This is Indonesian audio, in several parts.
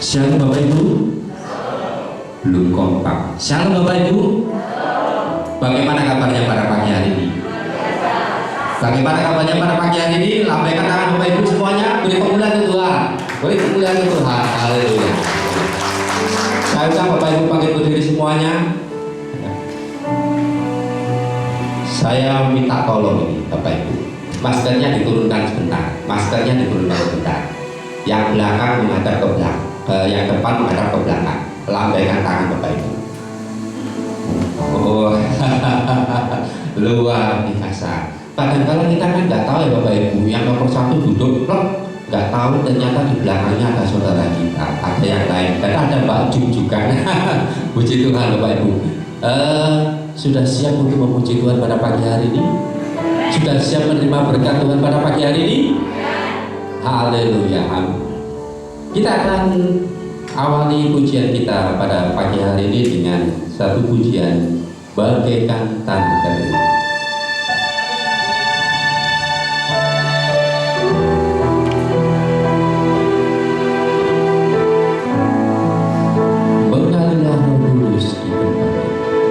Shalom Bapak Ibu. Belum kompak. Shalom Bapak Ibu. Bagaimana kabarnya pada pagi hari ini? Bagaimana kabarnya pada pagi hari ini? Lambaikan tangan Bapak Ibu semuanya. Beri kemuliaan ke Tuhan. Beri kemuliaan ke Tuhan. Haleluya. Saya undang Bapak Ibu bangkit berdiri semuanya. Saya minta tolong ini Bapak Ibu. Maskernya diturunkan sebentar. Maskernya diturunkan sebentar. Yang belakang menghadap ke belakang. Yang depan menghadap ke belakang. Lambaikan tangan Bapak Ibu. Oh, luar biasa. Kadang-kadang kita kan nggak tahu ya Bapak Ibu. Yang nomor satu duduk, nggak tahu ternyata di belakangnya ada saudara kita, ada yang lain. Dan ada Mbak Jum juga. Puji Tuhan Bapak Ibu. Sudah siap untuk memuji Tuhan pada pagi hari ini? Sudah siap menerima berkat Tuhan pada pagi hari ini? Haleluya. Kita akan awali pujian kita pada pagi hari ini dengan satu pujian bagaikan tanah kering. Mengalilah Roh Kudus di tempat ini.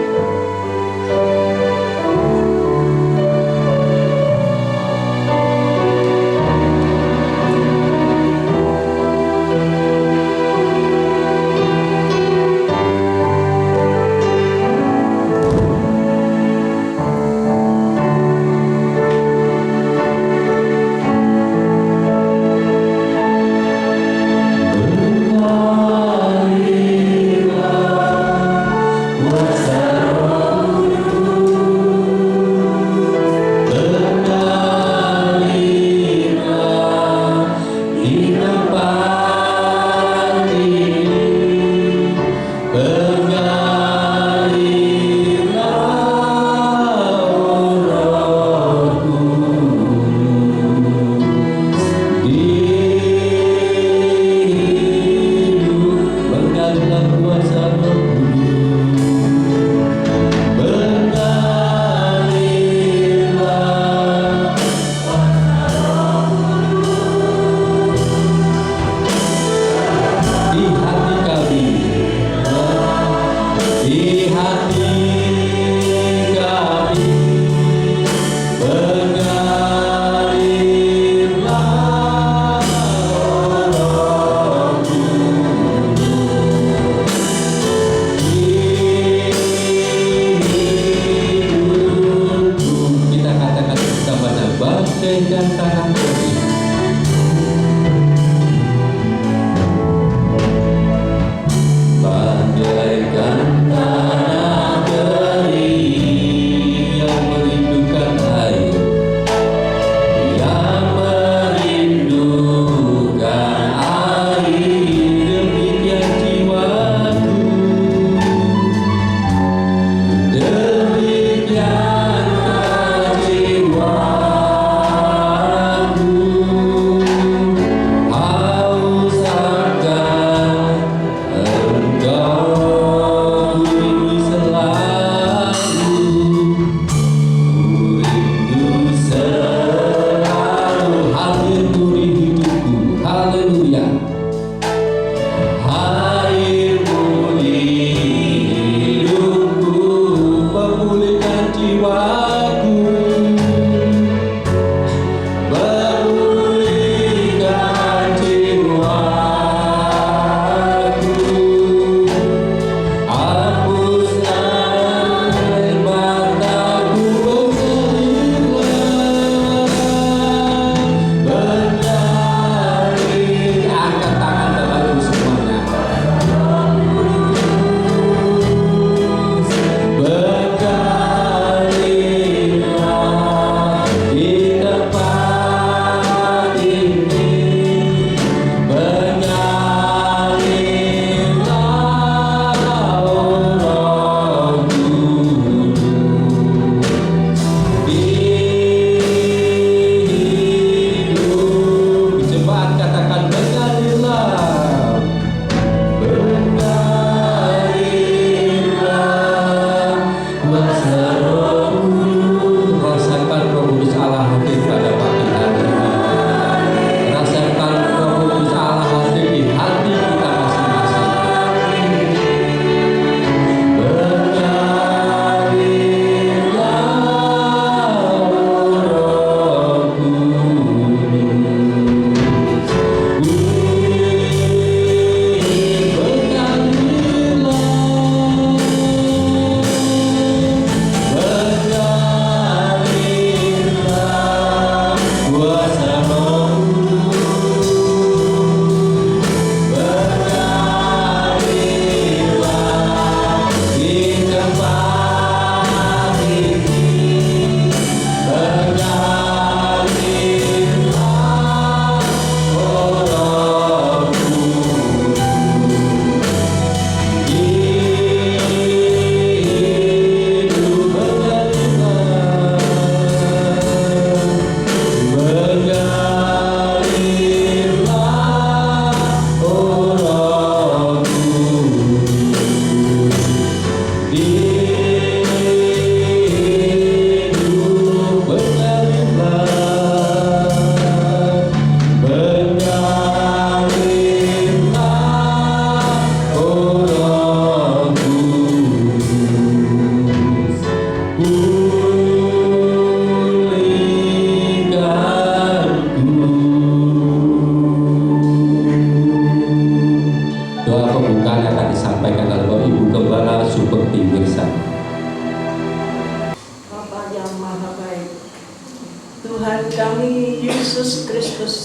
Tuhan kami Yesus Kristus,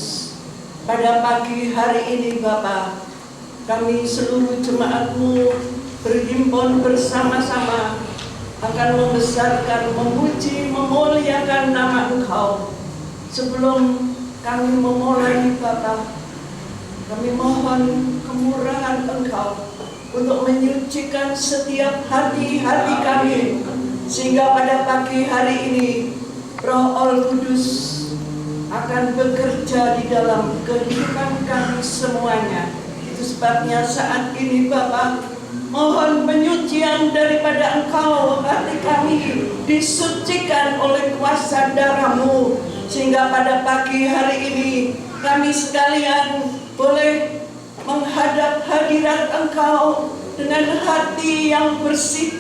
pada pagi hari ini Bapa, kami seluruh jemaat-Mu berhimpun bersama-sama akan membesarkan, memuji, memuliakan nama Engkau. Sebelum kami memulai Bapa, kami mohon kemurahan Engkau untuk menyucikan setiap hati-hati kami, sehingga pada pagi hari ini Roh Al-Kudus akan bekerja di dalam kehidupan kami semuanya. Itu sebabnya saat ini Bapak, mohon penyucian daripada Engkau, hati kami disucikan oleh kuasa darah-Mu, sehingga pada pagi hari ini kami sekalian boleh menghadap hadirat Engkau dengan hati yang bersih,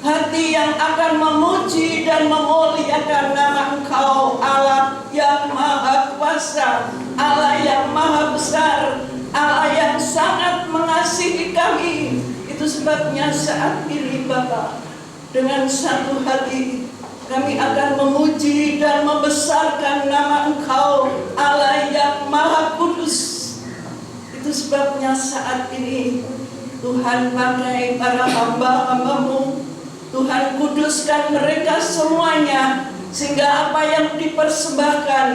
hati yang akan memuji dan memuliakan nama Engkau, Allah yang Maha Kuasa, Allah yang Maha Besar, Allah yang sangat mengasihi kami. Itu sebabnya saat ini Bapa, dengan satu hati kami akan memuji dan membesarkan nama Engkau, Allah yang Maha Kudus. Itu sebabnya saat ini Tuhan pakai para hamba-hamba-Mu, Tuhan kuduskan mereka semuanya, sehingga apa yang dipersembahkan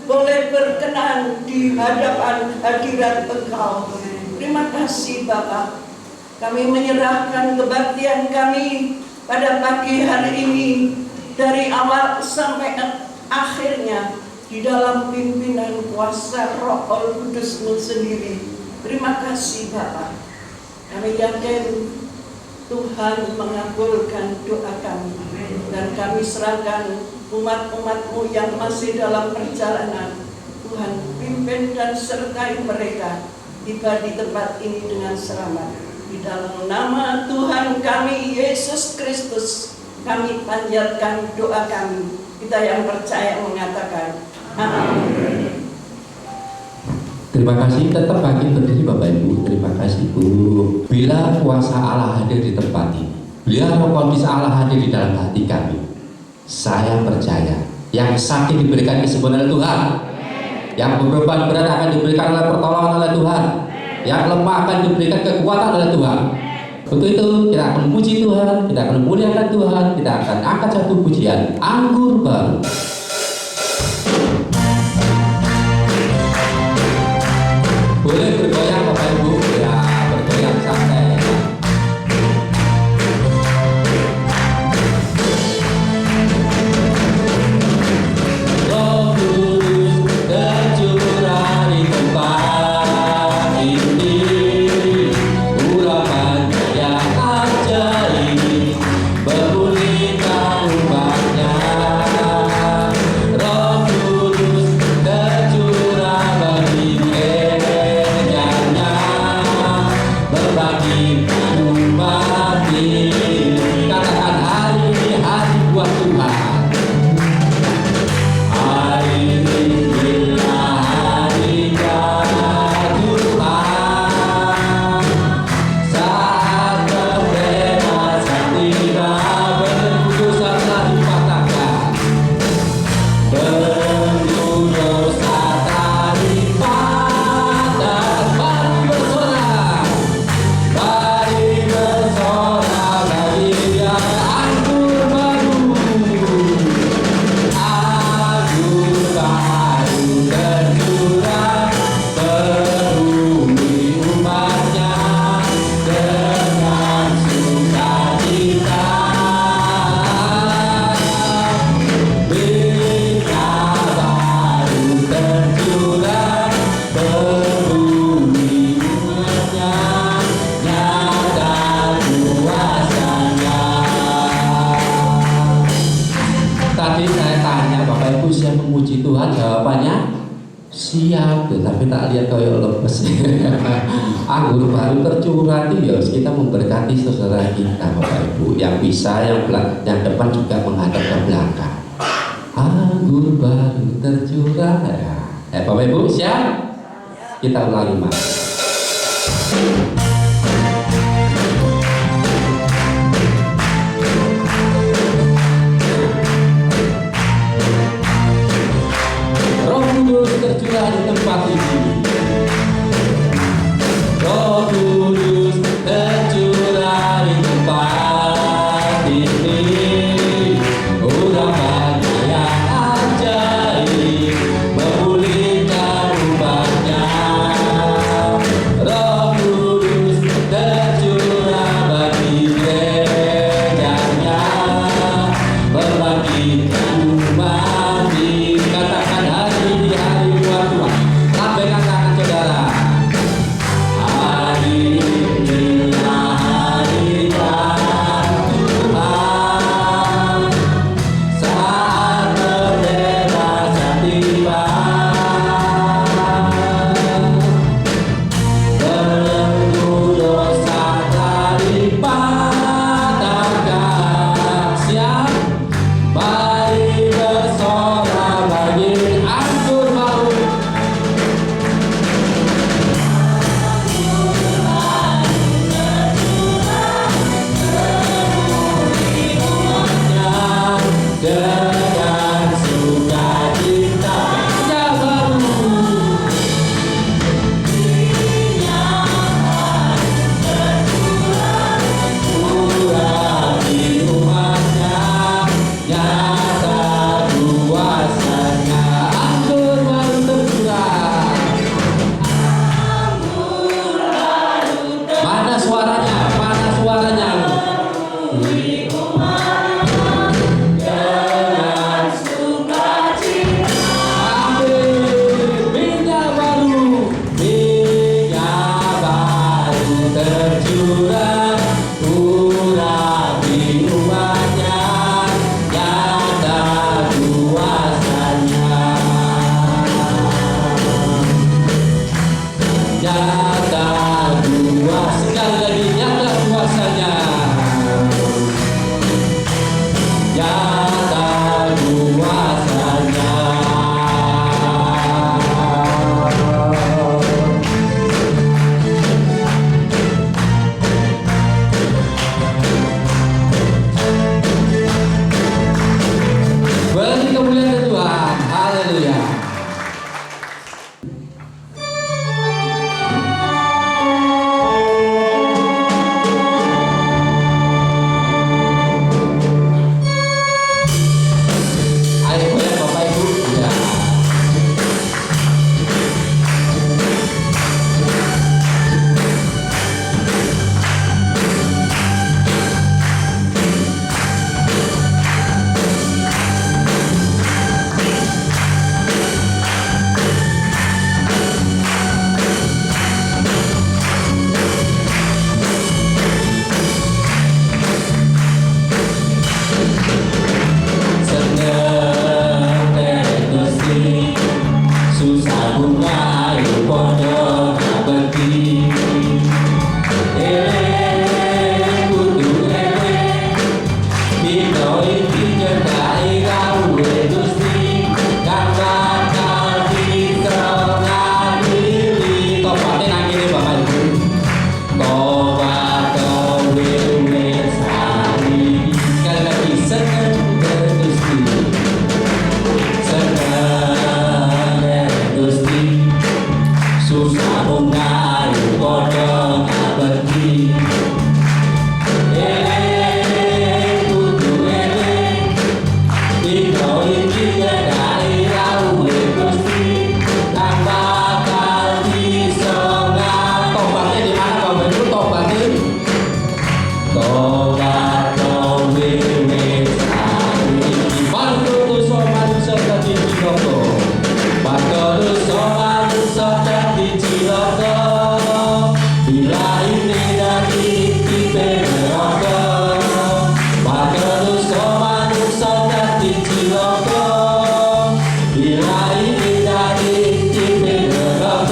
boleh berkenan di hadapan hadirat Engkau. Terima kasih Bapa. Kami menyerahkan kebaktian kami pada pagi hari ini, dari awal sampai akhirnya di dalam pimpinan kuasa Roh Al-Kudus-Mu sendiri. Terima kasih Bapa. Kami yakin Tuhan mengabulkan doa kami, dan kami serahkan umat-umat-Mu yang masih dalam perjalanan. Tuhan pimpin dan sertai mereka tiba di tempat ini dengan selamat. Di dalam nama Tuhan kami Yesus Kristus, kami panjatkan doa kami. Kita yang percaya mengatakan amin. Terima kasih, tetap bagi berdiri Bapak Ibu. Terima kasih Bu. Bila kuasa Allah hadir di tempat ini, bila Roh Kudus Allah hadir di dalam hati kami, saya percaya yang sakit diberikan kesembuhan oleh Tuhan, yang beban berat akan diberikan oleh pertolongan oleh Tuhan, yang lemah akan diberikan kekuatan oleh Tuhan. Untuk itu kita akan memuji Tuhan, kita akan memuliakan Tuhan, kita akan angkat satu pujian Anggur Baru. Boleh bergoyang Bapak Ibu, ya bergoyang santai. Roh Kudus tercurah di tempat ini, urapannya yang ajaib memulihkan umatnya. Roh Kudus tercurah bagi berbagi umat ini. Katakan hari ini hari buat Tuhan. Hari ini inilah harinya Tuhan. Saat kebebasan tiba, berdosa telah dipatahkan, berdosa tak dipatahkan. Mari bersorak, mari bersorak bagi Dia anggur baru. Anggur baru tercurah, berumi umatnya dengan sukacita. Berita baru tercurah, berumi umatnya, nyata kuasanya. Tadi saya tanya Bapak Ibu siap memuji Tuhan, jawabannya siap, tapi tak lihat kayak lemes. Anggur baru tercurah itu ya kita memberkati saudara kita Bapak Ibu, yang bisa yang depan juga menghadap ke belakang. Anggur baru tercurah ya. Bapak Ibu siap? Kita ulangi Mas. dengan sukacita yang baru. Urapi umatnya, nyata kuasanya, anggur baru tercurah. Mana suaranya? Mana suaranya? Bagi kemuliaan Tuhan, haleluya. Ayo boleh Bapak Ibu, ya. Susah bunga ayo podo ngabekti kudu dino iki nyedai gawe Gusti kang bakal ditrongadili. Topate nang kene Bapak Ibu. Tobat kowe wis sari sekali lagi seneng Gusti. Susah bunga podo ngabekti kudu dino iki nyedai gawe Gusti kang bakal disonga. Tobatnya di mana Bapak Ibu? Tobatnya tobat kowe wis sari bantu dosa manusia dadi cilaka, bantu dosa manusia dadi cilaka, bila ini dadi tipe neraka, bantu dosa manusia dadi cilaka, bila ini dadi tipe neraka.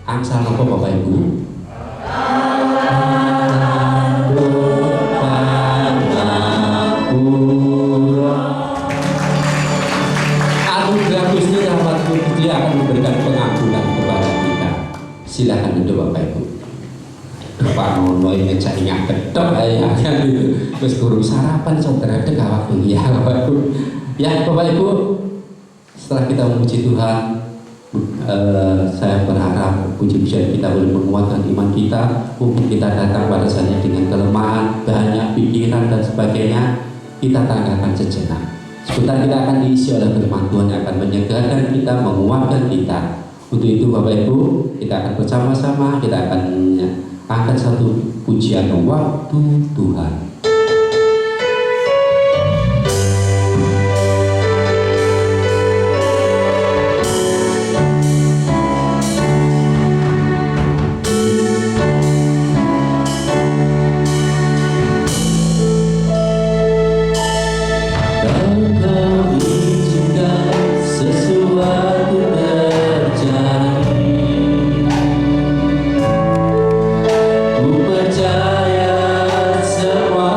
Angsal apa Bapak Ibu? Anugerah Gusti rahmat Dia akan memberikan pengampunan kepada kita. Silakan duduk Bapak Ibu. Pak Nono ini saya ingat betul ya terus guru sarapan saudara dekat waktu ya Bapak Ibu. Ya Bapak Ibu, setelah kita memuji Tuhan, saya berharap puji-pujian kita boleh menguatkan iman kita. Mungkin kita datang pada saatnya dengan kelemahan, banyak pikiran dan sebagainya, kita tanggalkan sejenak. Sebentar kita akan diisi oleh firman Tuhan yang akan menyegarkan kita, menguatkan kita. Untuk itu Bapak Ibu, kita akan bersama-sama, kita akan angkat satu pujian waktu Tuhan. Percaya semua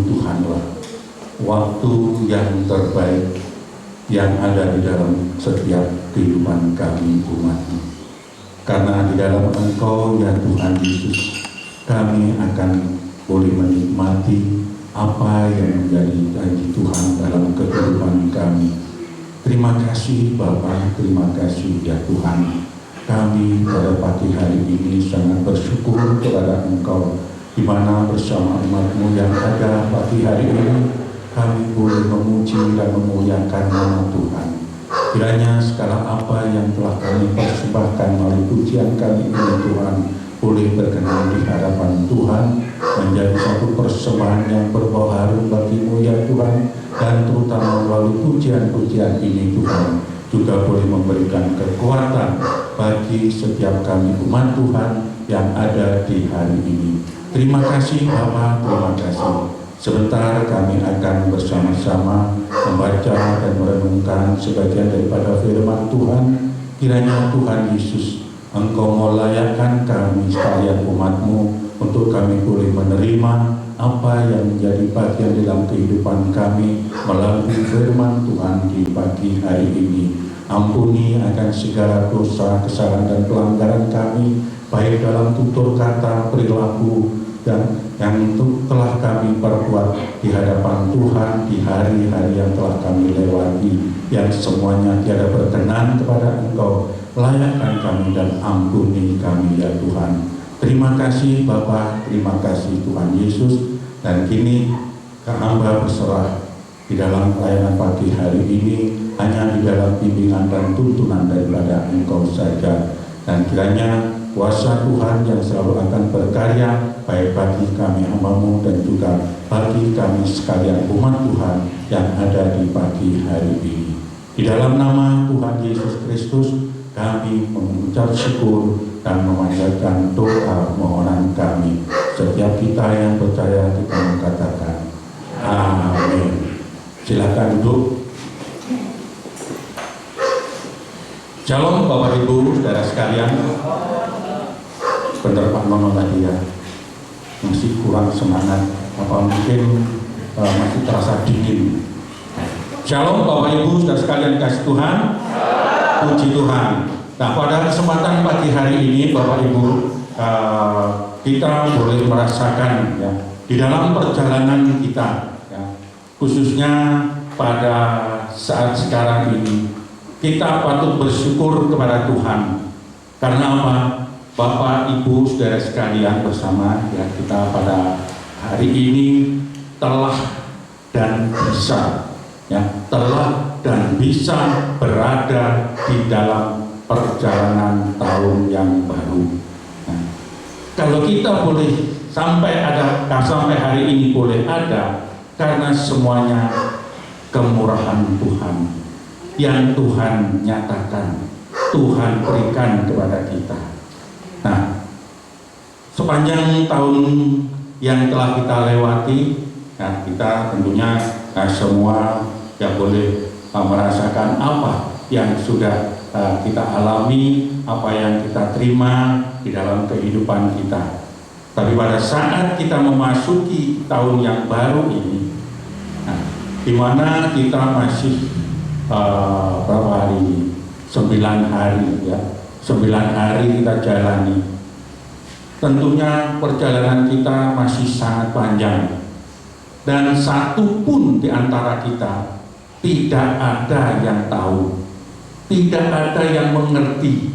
Tuhanlah waktu yang terbaik yang ada di dalam setiap kehidupan kami umat-Mu. Karena di dalam Engkau ya Tuhan Yesus, kami akan boleh menikmati apa yang menjadi janji Tuhan dalam kehidupan kami. Terima kasih Bapa, terima kasih ya Tuhan. Kami pada pagi hari ini sangat bersyukur kepada Engkau, di mana bersama umat-Mu yang ada pagi hari ini, kami boleh memuji dan memuliakan nama Tuhan. Kiranya segala apa yang telah kami persembahkan melalui pujian kami ini Tuhan, boleh berkenan di hadapan Tuhan, menjadi satu persembahan yang berbau harum bagi-Mu ya Tuhan, dan terutama melalui pujian-pujian ini Tuhan, juga boleh memberikan kekuatan bagi setiap kami umat Tuhan yang ada di hari ini. Terima kasih Bapa, terima kasih. Sebentar kami akan bersama-sama membaca dan merenungkan sebagian daripada firman Tuhan. Kiranya Tuhan Yesus, Engkau melayakkan kami sekalian umat-Mu untuk kami boleh menerima apa yang menjadi bagian dalam kehidupan kami melalui firman Tuhan di pagi hari ini. Ampuni akan segala dosa, kesalahan dan pelanggaran kami, baik dalam tutur kata, perilaku, dan yang telah kami perbuat di hadapan Tuhan di hari-hari yang telah kami lewati, yang semuanya tiada berkenan kepada Engkau. Layakkan kami dan ampuni kami ya Tuhan. Terima kasih Bapa, terima kasih Tuhan Yesus. Dan kini hamba berserah di dalam pelayanan pagi hari ini hanya di dalam bimbingan dan tuntunan daripada Engkau saja. Dan kiranya kuasa Tuhan yang selalu akan berkarya baik bagi kami hamba-Mu dan juga bagi kami sekalian umat Tuhan yang ada di pagi hari ini. Di dalam nama Tuhan Yesus Kristus kami mengucap syukur dan memanjatkan doa mohonan kami. Setiap kita yang percaya kita mengatakan amin. Silakan duduk. Shalom Bapak Ibu, saudara sekalian. Benar Pak Nono tadi ya, masih kurang semangat, apa mungkin masih terasa dingin. Shalom Bapak Ibu, saudara sekalian kasih Tuhan, puji Tuhan. Nah pada kesempatan pagi hari ini Bapak Ibu, kita boleh merasakan ya, di dalam perjalanan kita, ya, khususnya pada saat sekarang ini, kita patut bersyukur kepada Tuhan. Karena apa? Bapak, Ibu, saudara sekalian bersama ya, kita pada hari ini telah dan bisa berada di dalam perjalanan tahun yang baru. Nah, kalau kita boleh sampai hari ini boleh ada, karena semuanya kemurahan Tuhan yang Tuhan nyatakan, Tuhan berikan kepada kita. Nah, sepanjang tahun yang telah kita lewati, nah, kita tentunya semua yang boleh merasakan apa yang sudah kita alami, apa yang kita terima di dalam kehidupan kita. Tapi pada saat kita memasuki tahun yang baru ini, nah, di mana kita masih berapa hari ini? 9 hari ya. 9 hari kita jalani. Tentunya perjalanan kita masih sangat panjang, dan satu pun di antara kita tidak ada yang tahu, tidak ada yang mengerti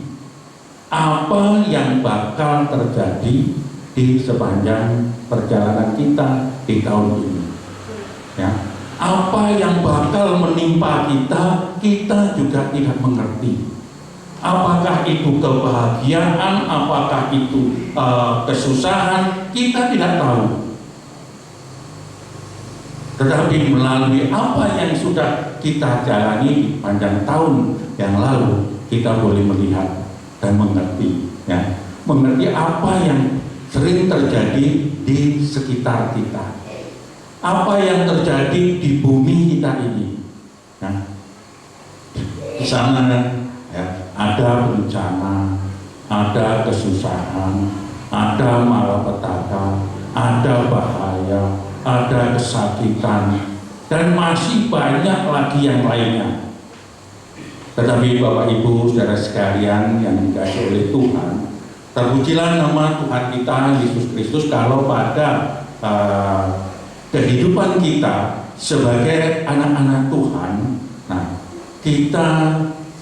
apa yang bakal terjadi di sepanjang perjalanan kita di tahun ini. Ya, apa yang bakal menimpa kita, kita juga tidak mengerti. Apakah itu kebahagiaan, apakah itu kesusahan, kita tidak tahu. Tetapi melalui apa yang sudah kita jalani di panjang tahun yang lalu, kita boleh melihat dan mengerti, ya, mengerti apa yang sering terjadi di sekitar kita, apa yang terjadi di bumi kita ini. Nah, di sana ya, ada bencana, ada kesusahan, ada malapetaka, ada bahaya, ada kesakitan, dan masih banyak lagi yang lainnya. Tetapi Bapak Ibu saudara sekalian yang dikasihi oleh Tuhan, terpujilah nama Tuhan kita Yesus Kristus kalau pada kehidupan kita sebagai anak-anak Tuhan, nah, kita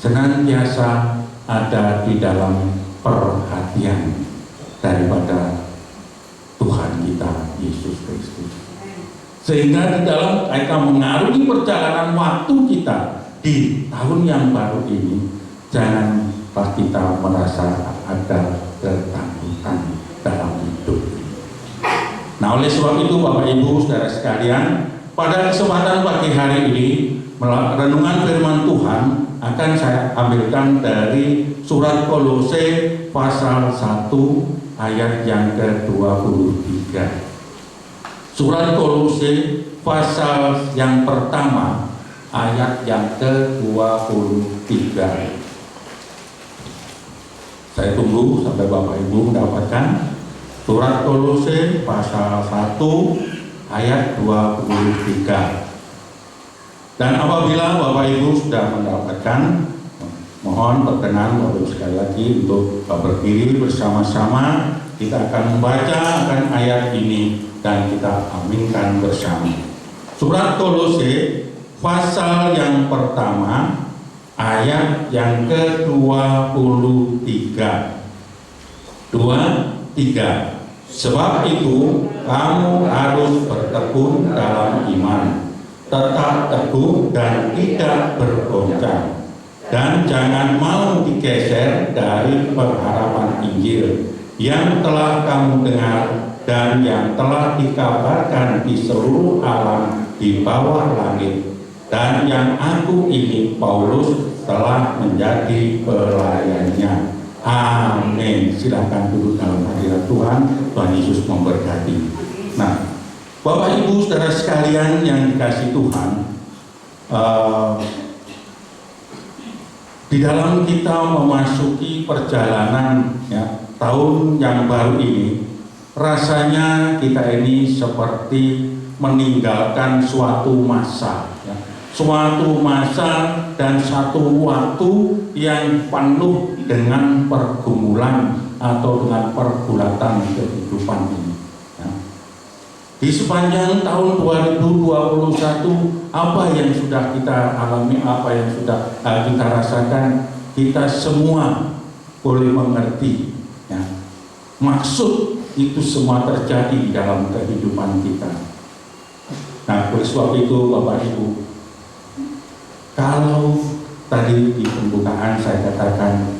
senantiasa ada di dalam perhatian daripada Tuhan kita Yesus Kristus. Sehingga di dalam kita mengarungi perjalanan waktu kita di tahun yang baru ini, janganlah kita merasa ada ketakutan dalam hidup. Nah, oleh sebab itu Bapak Ibu saudara sekalian, pada kesempatan pagi hari ini renungan firman Tuhan akan saya ambilkan dari surat Kolose pasal 1 ayat yang ke-23. Surat Kolose pasal yang pertama ayat yang ke-23. Saya tunggu sampai Bapak Ibu mendapatkan surat Kolose pasal 1 ayat 23. Dan apabila Bapak Ibu sudah mendapatkan, mohon berkenan Bapak Ibu sekali lagi untuk berdiri bersama-sama. Kita akan membaca akan ayat ini dan kita aminkan bersama. Surat Kolose pasal yang pertama ayat yang ke-23. 23. Sebab itu kamu harus bertekun dalam iman, tetap teguh dan tidak bergoncang, dan jangan mau digeser dari pengharapan Injil yang telah kamu dengar dan yang telah dikabarkan di seluruh alam di bawah langit, dan yang aku ini Paulus telah menjadi pelayannya. Amin. Silakan duduk dalam hadirat Tuhan. Tuhan Yesus memberkati. Nah, Bapak Ibu saudara sekalian yang dikasihi Tuhan, di dalam kita memasuki perjalanan ya, tahun yang baru ini, rasanya kita ini seperti meninggalkan suatu masa ya, suatu masa dan satu waktu yang penuh dengan pergumulan atau dengan pergulatan kehidupan ini ya. Di sepanjang tahun 2021, apa yang sudah kita alami, apa yang sudah kita rasakan, kita semua boleh mengerti ya, maksud itu semua terjadi di dalam kehidupan kita. Nah, oleh sebab itu Bapak Ibu, kalau tadi di pembukaan saya katakan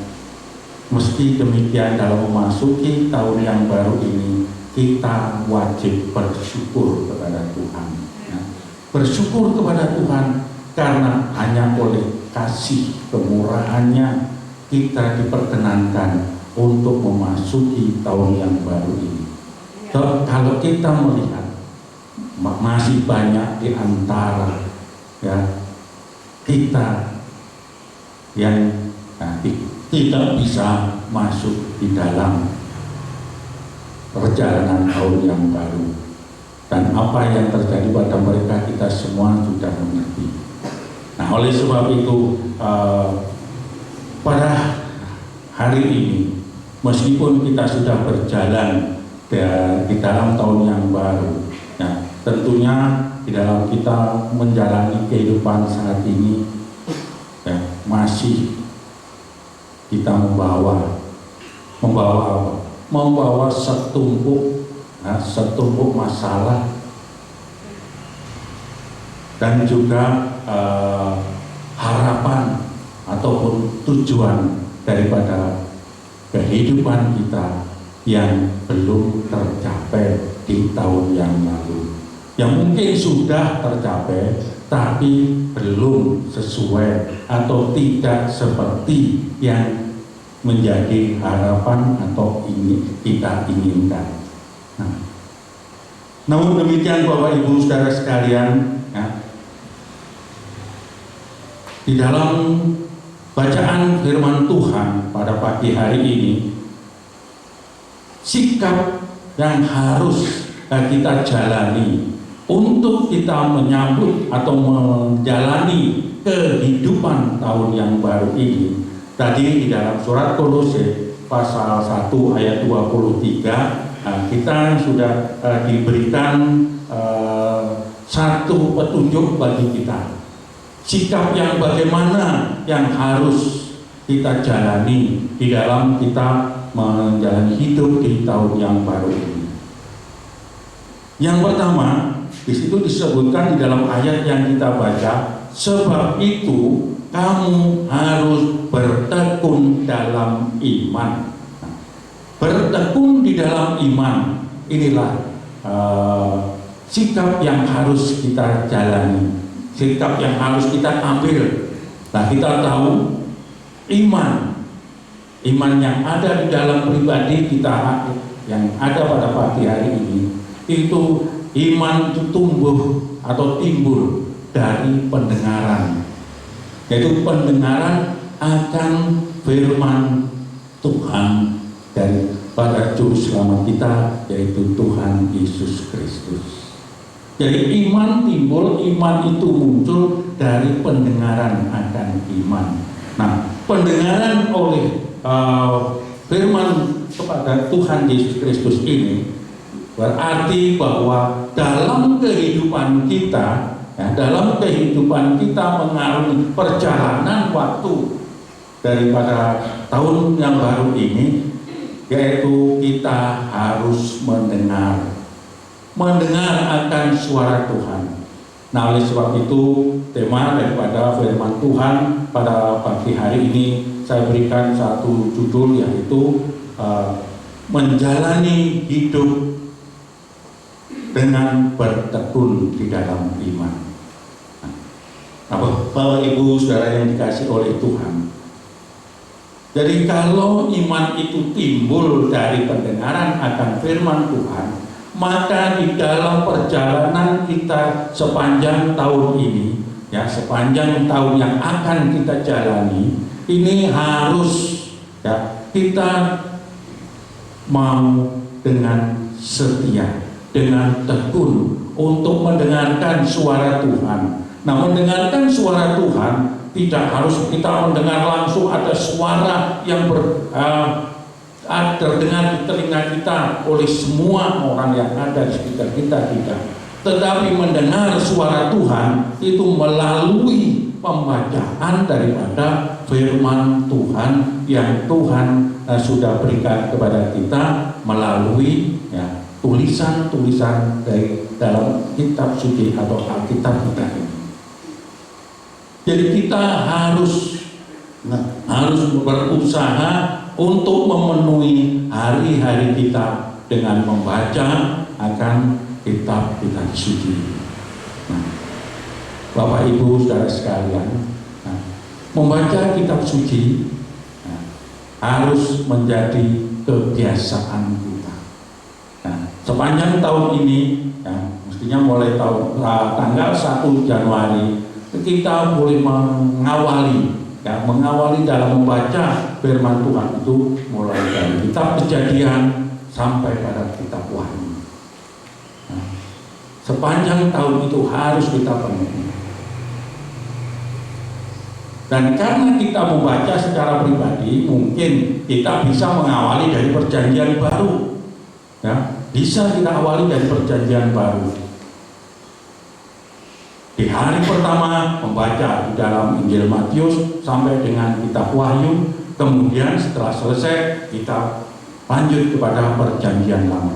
mesti demikian dalam memasuki tahun yang baru ini, kita wajib bersyukur kepada Tuhan ya. Bersyukur kepada Tuhan karena hanya oleh kasih kemurahannya kita diperkenankan untuk memasuki tahun yang baru ini. Kalau kita melihat masih banyak di antara ya, kita yang tidak bisa masuk di dalam perjalanan tahun yang baru, dan apa yang terjadi pada mereka kita semua sudah mengerti. Nah, oleh sebab itu pada hari ini, meskipun kita sudah berjalan di dalam tahun yang baru, ya, tentunya di dalam kita menjalani kehidupan saat ini ya, masih kita membawa apa? Membawa setumpuk masalah dan juga harapan ataupun tujuan daripada kehidupan kita yang belum tercapai di tahun yang lalu, yang mungkin sudah tercapai tapi belum sesuai atau tidak seperti yang menjadi harapan atau kita inginkan. Namun demikian Bapak Ibu saudara sekalian ya, di dalam bacaan firman Tuhan pada pagi hari ini, sikap yang harus kita jalani untuk kita menyambut atau menjalani kehidupan tahun yang baru ini. Tadi di dalam surat Kolose pasal 1 ayat 23 kita sudah diberikan satu petunjuk bagi kita. Sikap yang bagaimana yang harus kita jalani di dalam kita menjalani hidup di tahun yang baru ini. Yang pertama, di situ disebutkan di dalam ayat yang kita baca, sebab itu kamu harus bertekun dalam iman. Bertekun di dalam iman, inilah sikap yang harus kita jalani, sikap yang harus kita ambil. Nah, kita tahu iman yang ada di dalam pribadi kita yang ada pada pagi hari ini, itu iman itu tumbuh atau timbul dari pendengaran, yaitu pendengaran akan firman Tuhan daripada Juru Selamat kita, yaitu Tuhan Yesus Kristus. Jadi iman timbul, iman itu muncul dari pendengaran akan iman. Nah, pendengaran oleh firman kepada Tuhan Yesus Kristus ini berarti bahwa dalam kehidupan kita, mengarungi perjalanan waktu daripada tahun yang baru ini, yaitu kita harus mendengar akan suara Tuhan. Nah, oleh sebab itu tema daripada firman Tuhan pada pagi hari ini saya berikan satu judul, yaitu menjalani hidup dengan bertekun di dalam iman. Nah, Bapak Ibu Saudara yang dikasihi oleh Tuhan, jadi kalau iman itu timbul dari pendengaran akan firman Tuhan, maka di dalam perjalanan kita sepanjang tahun ini, sepanjang tahun yang akan kita jalani, ini harus kita mau dengan setia, dengan tekun untuk mendengarkan suara Tuhan. Nah, mendengarkan suara Tuhan tidak harus kita mendengar langsung ada suara yang terdengar di telinga kita oleh semua orang yang ada di sekitar kita, tidak. Tetapi mendengar suara Tuhan itu melalui pembacaan daripada firman Tuhan yang Tuhan sudah berikan kepada kita melalui tulisan-tulisan dari dalam kitab suci atau Alkitab kita ini. Jadi kita harus berusaha untuk memenuhi hari-hari kita dengan membaca akan kitab suci. Nah, Bapak Ibu Saudara sekalian, membaca kitab suci harus menjadi kebiasaan kita. Nah, sepanjang tahun ini, mestinya mulai tanggal 1 Januari kita boleh mengawali dalam membaca firman Tuhan itu mulai dari kitab Kejadian sampai pada kitab Wahyu. Nah, sepanjang tahun itu harus kita penuhi. Dan karena kita membaca secara pribadi, mungkin kita bisa mengawali dari Perjanjian Baru. Bisa kita awali dari Perjanjian Baru. Di hari pertama membaca di dalam Injil Matius sampai dengan kitab Wahyu, kemudian setelah selesai kita lanjut kepada Perjanjian Lama.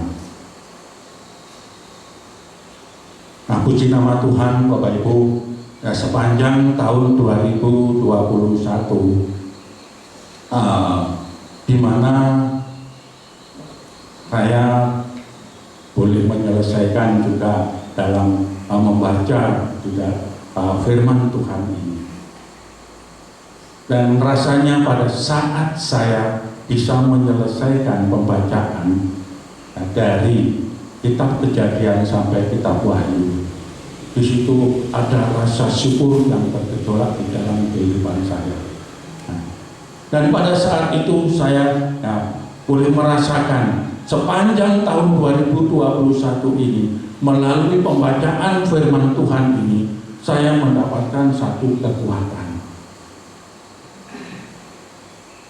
Nah, puji nama Tuhan Bapak Ibu, sepanjang tahun 2021 di mana saya boleh menyelesaikan juga dalam membaca juga firman Tuhan ini. Dan rasanya pada saat saya bisa menyelesaikan pembacaan dari kitab Kejadian sampai kitab Wahyu, di situ ada rasa syukur yang bergejolak di dalam kehidupan saya. Dan pada saat itu saya boleh merasakan sepanjang tahun 2021 ini, melalui pembacaan firman Tuhan ini, saya mendapatkan satu kekuatan.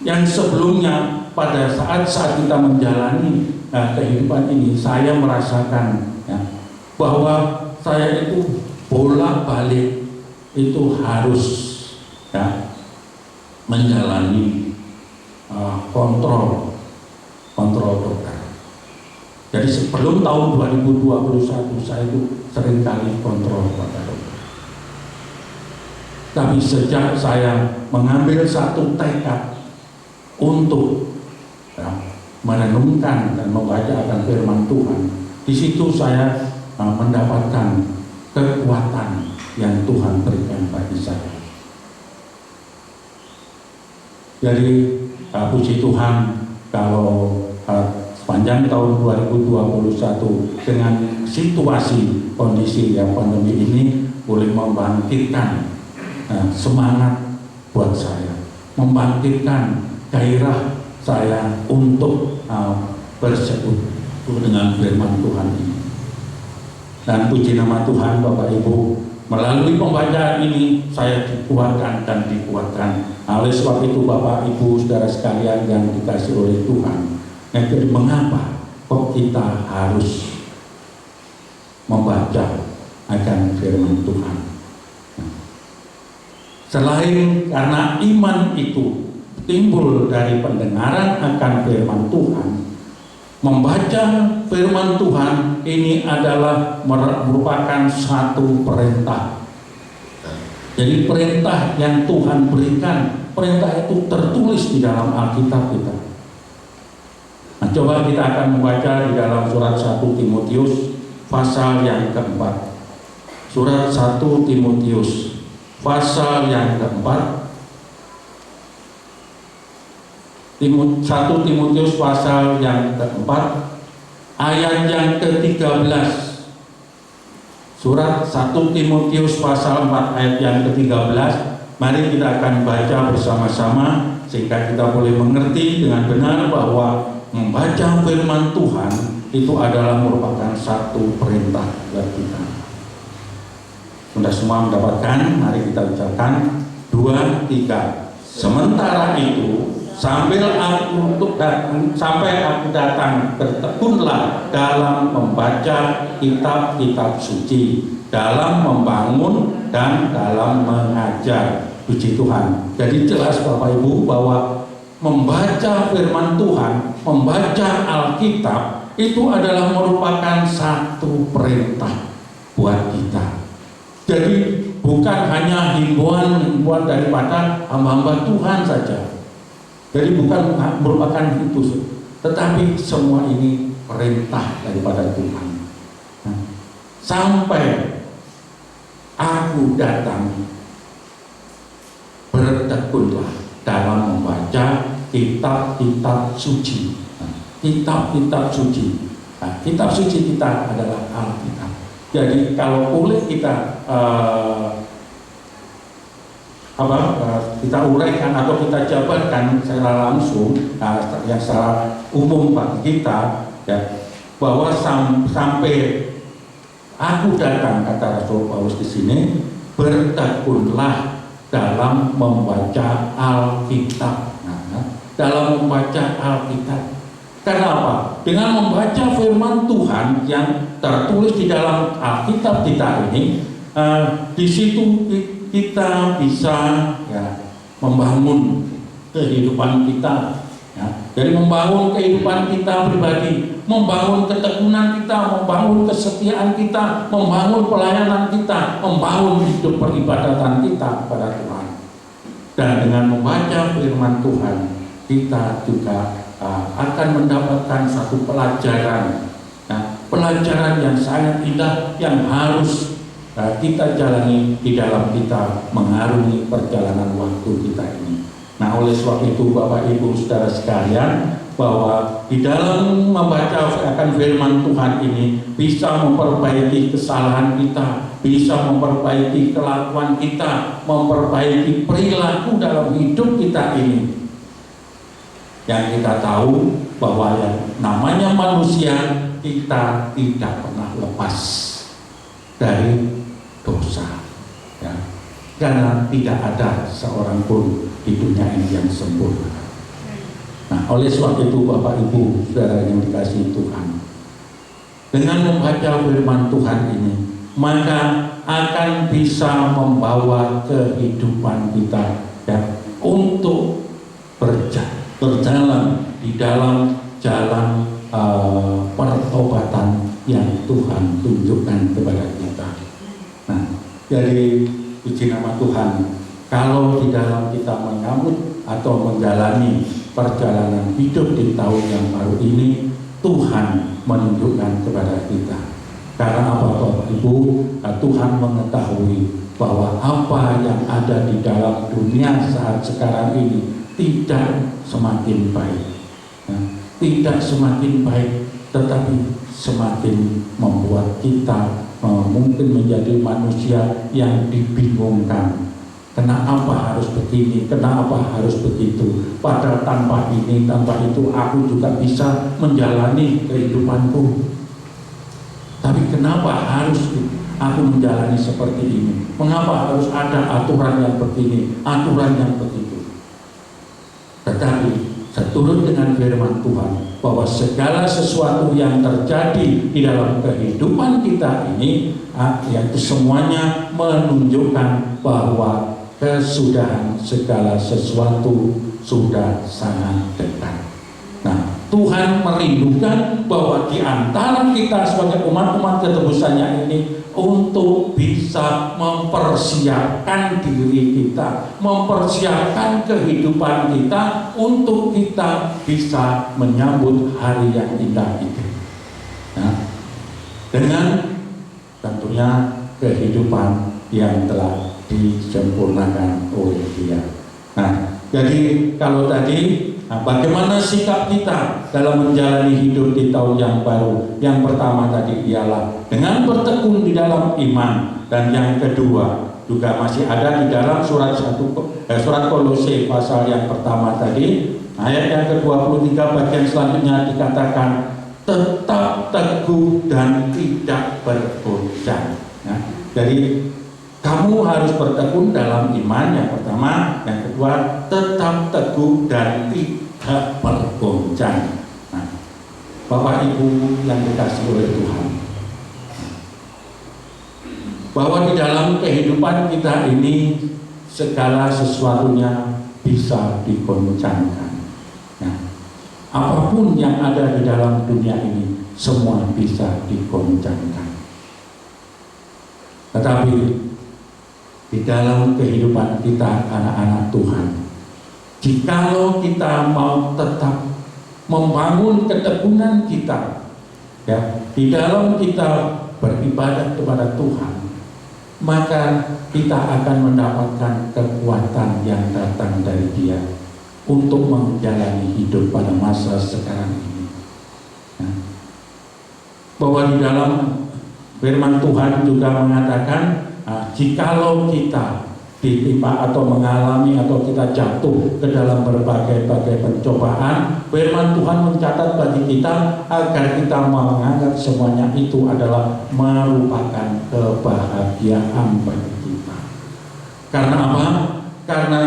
Yang sebelumnya pada saat kita menjalani kehidupan ini, saya merasakan bahwa saya itu bolak-balik itu harus menjalani kontrol dokter. Jadi sebelum tahun 2021 saya itu seringkali kontrol pada dokter. Tapi sejak saya mengambil satu tekad untuk merenungkan dan membaca akan firman Tuhan, di situ saya mendapatkan kekuatan yang Tuhan berikan bagi saya. Jadi puji Tuhan, kalau sepanjang tahun 2021 dengan situasi kondisi yang pandemi ini boleh membangkitkan semangat buat saya, membangkitkan gairah saya untuk bersekutu dengan firman Tuhan ini. Dan puji nama Tuhan, Bapak Ibu, melalui pembacaan ini saya dikuatkan dan dikuatkan. Oleh sebab itu Bapak Ibu saudara sekalian yang dikasihi oleh Tuhan, jadi mengapa kok kita harus membaca akan firman Tuhan? Selain karena iman itu timbul dari pendengaran akan firman Tuhan, membaca firman Tuhan ini adalah merupakan satu perintah. Jadi perintah yang Tuhan berikan, perintah itu tertulis di dalam Alkitab kita. Nah, coba kita akan membaca di dalam surat 1 Timotius pasal yang keempat. Surat 1 Timotius pasal yang keempat. 1 Timotius pasal yang keempat, ayat yang ke-13. Surat 1 Timotius pasal 4 ayat yang ke-13. Mari kita akan baca bersama-sama sehingga kita boleh mengerti dengan benar bahwa membaca firman Tuhan itu adalah merupakan satu perintah buat kita. Sudah semua mendapatkan? Mari kita ucapkan 2, 3. Sementara itu, sampai aku datang, bertekunlah dalam membaca kitab-kitab suci, dalam membangun dan dalam mengajar. Puji Tuhan. Jadi jelas Bapak Ibu bahwa membaca firman Tuhan, membaca Alkitab itu adalah merupakan satu perintah buat kita. Jadi bukan hanya himbauan daripada hamba-hamba Tuhan saja. Jadi bukan merupakan itu, tetapi semua ini perintah daripada Tuhan. Sampai aku datang, bertekunlah dalam membaca kitab-kitab suci. Kitab-kitab suci. Kitab suci kita adalah Alkitab. Jadi kalau boleh kita kita uraikan atau kita jabarkan secara langsung, yang secara umum bagi kita, bahwa sampai aku datang, kata Rasul Paulus di sini, bertekunlah dalam membaca Alkitab. Dalam membaca Alkitab. Kenapa? Dengan membaca firman Tuhan yang tertulis di dalam Alkitab kita ini, di situ kita bisa membangun kehidupan kita, Jadi membangun kehidupan kita pribadi, membangun ketekunan kita, membangun kesetiaan kita, membangun pelayanan kita, membangun hidup peribadatan kita kepada Tuhan. Dan dengan membaca firman Tuhan, kita juga akan mendapatkan satu pelajaran, pelajaran yang sangat indah yang harus kita jalani di dalam kita mengarungi perjalanan waktu kita ini. Nah, oleh sebab itu Bapak Ibu Saudara sekalian, bahwa di dalam membaca akan firman Tuhan ini bisa memperbaiki kesalahan kita, bisa memperbaiki kelakuan kita, memperbaiki perilaku dalam hidup kita ini. Yang kita tahu bahwa yang namanya manusia kita tidak pernah lepas dari dosa, ya. Karena tidak ada seorang pun di dunia ini yang sempurna. Nah, oleh sebab itu Bapak Ibu Saudara yang dikasihi Tuhan, dengan membaca firman Tuhan ini, maka akan bisa membawa kehidupan kita, ya, untuk berjalan di dalam jalan pertobatan yang Tuhan tunjukkan kepada kita. Nah, jadi puji nama Tuhan, kalau di dalam kita menyambut atau menjalani perjalanan hidup di tahun yang baru ini, Tuhan menunjukkan kepada kita. Karena apa Bapak Ibu? Tuhan mengetahui bahwa apa yang ada di dalam dunia saat sekarang ini tidak semakin baik, ya, tidak semakin baik, tetapi semakin membuat kita mungkin menjadi manusia yang dibingungkan. Kenapa harus begini? Kenapa harus begitu? Padahal tanpa ini, tanpa itu, aku juga bisa menjalani kehidupanku. Tapi kenapa harus aku menjalani seperti ini? Mengapa harus ada aturan yang begini, aturan yang begitu? Tetapi seturut dengan firman Tuhan bahwa segala sesuatu yang terjadi di dalam kehidupan kita ini, yaitu semuanya menunjukkan bahwa kesudahan segala sesuatu sudah sangat dekat. Nah, Tuhan merindukan bahwa di antara kita sebagai umat-umat ketebusannya ini untuk bisa mempersiapkan diri kita, mempersiapkan kehidupan kita untuk kita bisa menyambut hari yang indah itu. Nah, dengan tentunya kehidupan yang telah disempurnakan oleh Dia. Nah, jadi kalau tadi, bagaimana sikap kita dalam menjalani hidup di tahun yang baru? Yang pertama tadi ialah dengan bertekun di dalam iman, dan yang kedua juga masih ada di dalam surat Kolose pasal yang pertama tadi, ayat yang ke-23 bagian selanjutnya dikatakan tetap teguh dan tidak bergoncang. Nah, jadi kamu harus bertekun dalam iman yang pertama, yang kedua tetap teguh dan tidak bergoncang. Nah, Bapak Ibu yang dikasihi oleh Tuhan, bahwa di dalam kehidupan kita ini segala sesuatunya bisa digoncangkan. Nah, apapun yang ada di dalam dunia ini semua bisa digoncangkan. Tetapi di dalam kehidupan kita anak-anak Tuhan, jikalau kita mau tetap membangun ketekunan kita, ya, di dalam kita beribadah kepada Tuhan, maka kita akan mendapatkan kekuatan yang datang dari Dia untuk menjalani hidup pada masa sekarang ini. Ya. Bahwa di dalam firman Tuhan juga mengatakan, jikalau kita ditimpa atau mengalami atau kita jatuh ke dalam berbagai-bagai pencobaan, firman Tuhan mencatat bagi kita agar kita menganggap semuanya itu adalah merupakan kebahagiaan bagi kita. Karena apa? Karena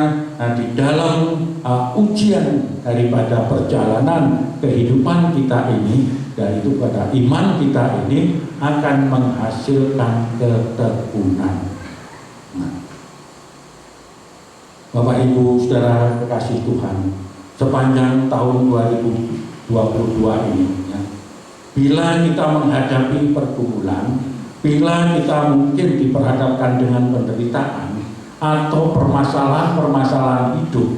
di dalam ujian daripada perjalanan kehidupan kita ini, yaitu pada iman kita ini akan menghasilkan ketekunan. Nah, Bapak Ibu Saudara kekasih Tuhan, sepanjang tahun 2022 ini, ya, bila kita menghadapi pergumulan, bila kita mungkin diperhadapkan dengan penderitaan atau permasalahan-permasalahan hidup,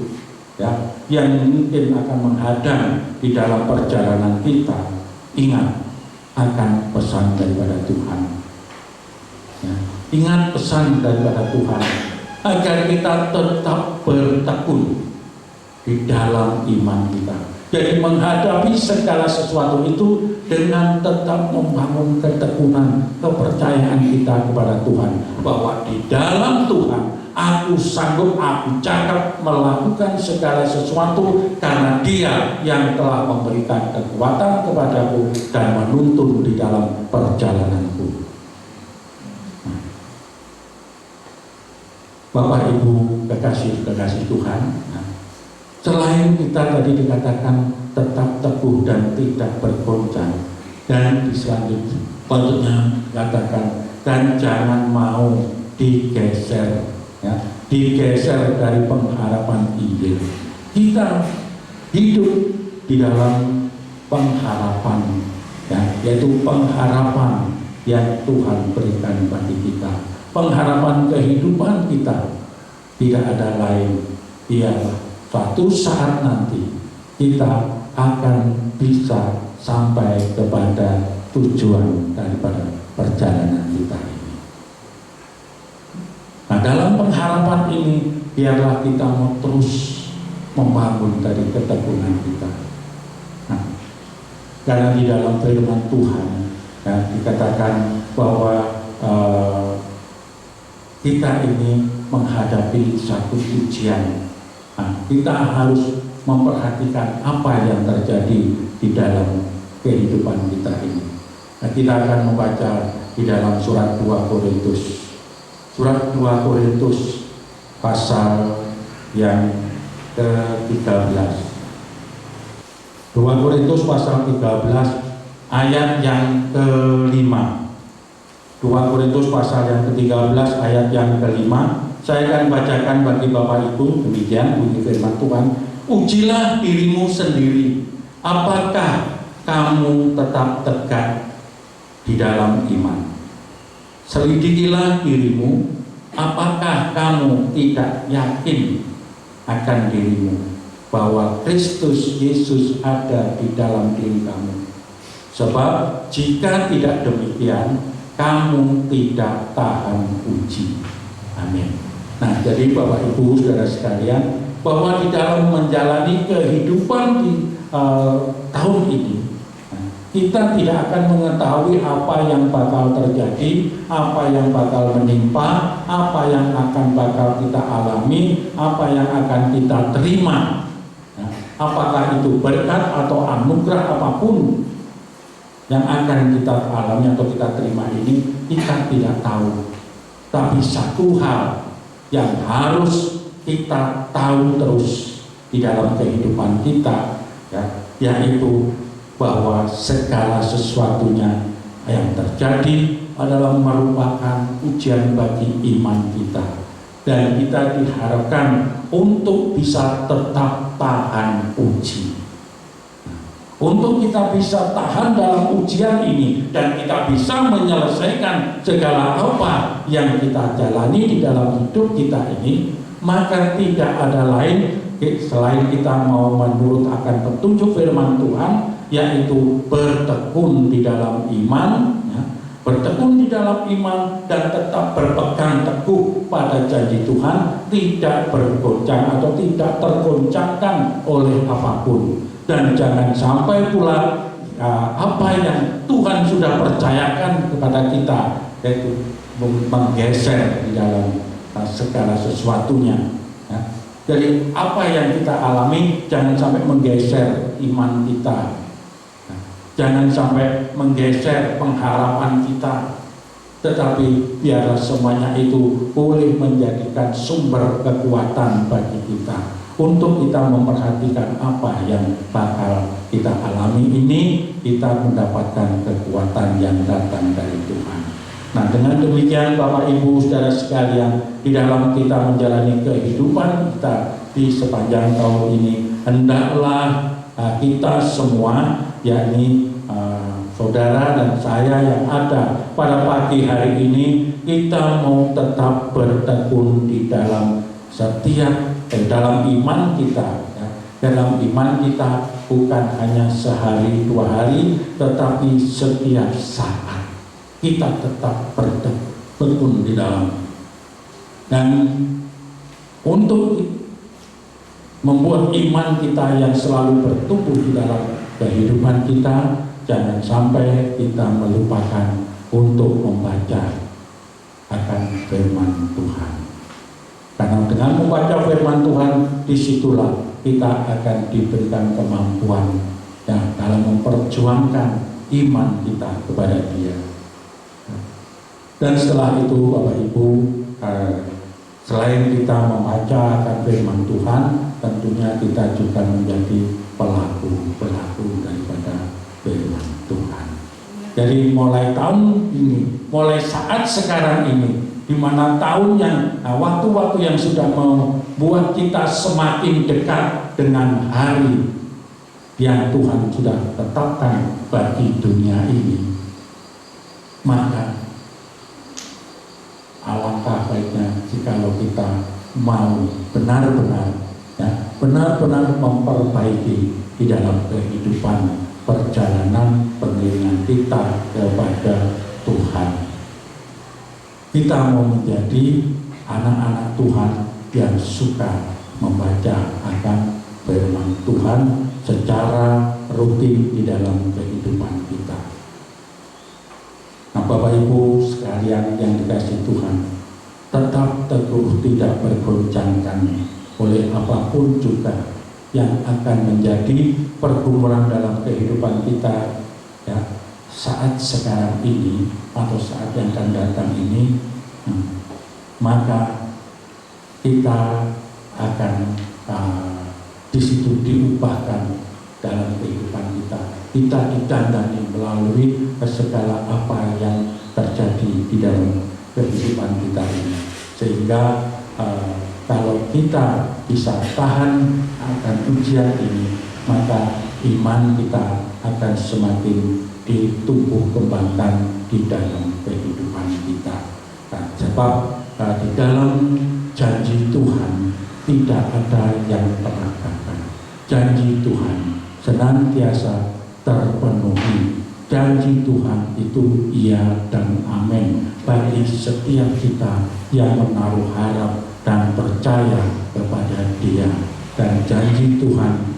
ya, yang mungkin akan menghadang di dalam perjalanan kita, ingat akan pesan daripada Tuhan. Ya, ingat pesan daripada Tuhan agar kita tetap bertekun di dalam iman kita. Jadi menghadapi segala sesuatu itu dengan tetap membangun ketekunan, kepercayaan kita kepada Tuhan, bahwa di dalam Tuhan aku sanggup, aku cakap melakukan segala sesuatu karena Dia yang telah memberikan kekuatan kepadaku dan menuntun di dalam perjalananku. Bapak Ibu kekasih Tuhan, selain kita tadi dikatakan tetap teguh dan tidak bergoncang, dan selanjutnya katakan dan jangan mau digeser, ya, digeser dari pengharapan Injil. Kita hidup di dalam pengharapan, ya, yaitu pengharapan yang Tuhan berikan bagi kita. Pengharapan kehidupan kita tidak ada lain, ialah suatu saat nanti kita akan bisa sampai kepada tujuan daripada perjalanan kita ini. Nah, dalam pengharapan ini biarlah kita mau terus membangun dari ketekunan kita. Nah, karena di dalam firman Tuhan, ya, dikatakan bahwa kita ini menghadapi satu ujian. Nah, kita harus memperhatikan apa yang terjadi di dalam kehidupan kita ini. Nah, kita akan membaca di dalam surat 2 Korintus. Surat 2 Korintus pasal yang ke-13. 2 Korintus pasal 13 ayat yang ke-5. 2 Korintus pasal yang ke-13 ayat yang ke-5. Saya akan bacakan bagi Bapak Ibu, demikian bunyi firman Tuhan. Ujilah dirimu sendiri, apakah kamu tetap tegak di dalam iman. Selidikilah dirimu, apakah kamu tidak yakin akan dirimu bahwa Kristus Yesus ada di dalam diri kamu. Sebab jika tidak demikian, kamu tidak tahan uji. Amin. Nah, jadi Bapak Ibu saudara sekalian, bahwa di dalam menjalani kehidupan di tahun ini, kita tidak akan mengetahui apa yang bakal terjadi, apa yang bakal menimpa, apa yang akan bakal kita alami, apa yang akan kita terima. Apakah itu berkat atau anugerah apapun yang akan kita alami atau kita terima ini, kita tidak tahu. Tapi satu hal yang harus kita tahu terus di dalam kehidupan kita, ya, yaitu bahwa segala sesuatunya yang terjadi adalah merupakan ujian bagi iman kita, dan kita diharapkan untuk bisa tetap tahan uji. Untuk kita bisa tahan dalam ujian ini dan kita bisa menyelesaikan segala apa yang kita jalani di dalam hidup kita ini, maka tidak ada lain selain kita mau menurut akan petunjuk firman Tuhan, yaitu bertekun di dalam iman, ya, bertekun di dalam iman dan tetap berpegang teguh pada janji Tuhan, tidak bergoncang atau tidak tergoncangkan oleh apapun. Dan jangan sampai pula apa yang Tuhan sudah percayakan kepada kita, yaitu menggeser di dalam segala sesuatunya, ya. Jadi apa yang kita alami jangan sampai menggeser iman kita, ya. Jangan sampai menggeser pengharapan kita, tetapi biarlah semuanya itu boleh menjadikan sumber kekuatan bagi kita untuk kita memperhatikan apa yang bakal kita alami ini, kita mendapatkan kekuatan yang datang dari Tuhan. Nah, dengan demikian Bapak Ibu saudara sekalian, di dalam kita menjalani kehidupan kita di sepanjang tahun ini, hendaklah kita semua, yakni saudara dan saya yang ada pada pagi hari ini, kita mau tetap bertekun di dalam setiap dalam iman kita, ya. Dalam iman kita bukan hanya sehari dua hari, tetapi setiap saat kita tetap bertekun di dalam. Dan untuk membuat iman kita yang selalu bertumbuh di dalam kehidupan kita, jangan sampai kita melupakan untuk membaca akan firman Tuhan. Dengan membaca firman Tuhan, disitulah kita akan diberikan kemampuan dalam memperjuangkan iman kita kepada Dia. Dan setelah itu Bapak Ibu, selain kita membaca akan firman Tuhan, tentunya kita juga menjadi pelaku daripada firman Tuhan. Jadi mulai tahun ini, mulai saat sekarang ini, di mana tahun yang waktu-waktu yang sudah membuat kita semakin dekat dengan hari yang Tuhan sudah tetapkan bagi dunia ini, maka alangkah baiknya jikalau kita mau benar-benar memperbaiki di dalam kehidupan perjalanan pengiringan kita kepada Tuhan. Kita mau menjadi anak-anak Tuhan yang suka membaca akan firman Tuhan secara rutin di dalam kehidupan kita. Nah, Bapak Ibu sekalian yang dikasihi Tuhan, tetap teguh tidak bergoncangkan oleh apapun juga yang akan menjadi pergumulan dalam kehidupan kita saat sekarang ini atau saat yang akan datang ini, maka kita akan di situ diubahkan dalam kehidupan kita. Kita didandani melalui segala apa yang terjadi di dalam kehidupan kita ini, sehingga kalau kita bisa tahan akan ujian ini, maka iman kita akan semakin ditumbuh kembangkan di dalam kehidupan kita. Sebab di dalam janji Tuhan tidak ada yang pernah gagal. Janji Tuhan senantiasa terpenuhi. Janji Tuhan itu iya dan amin bagi setiap kita yang menaruh harap dan percaya kepada Dia. Dan janji Tuhan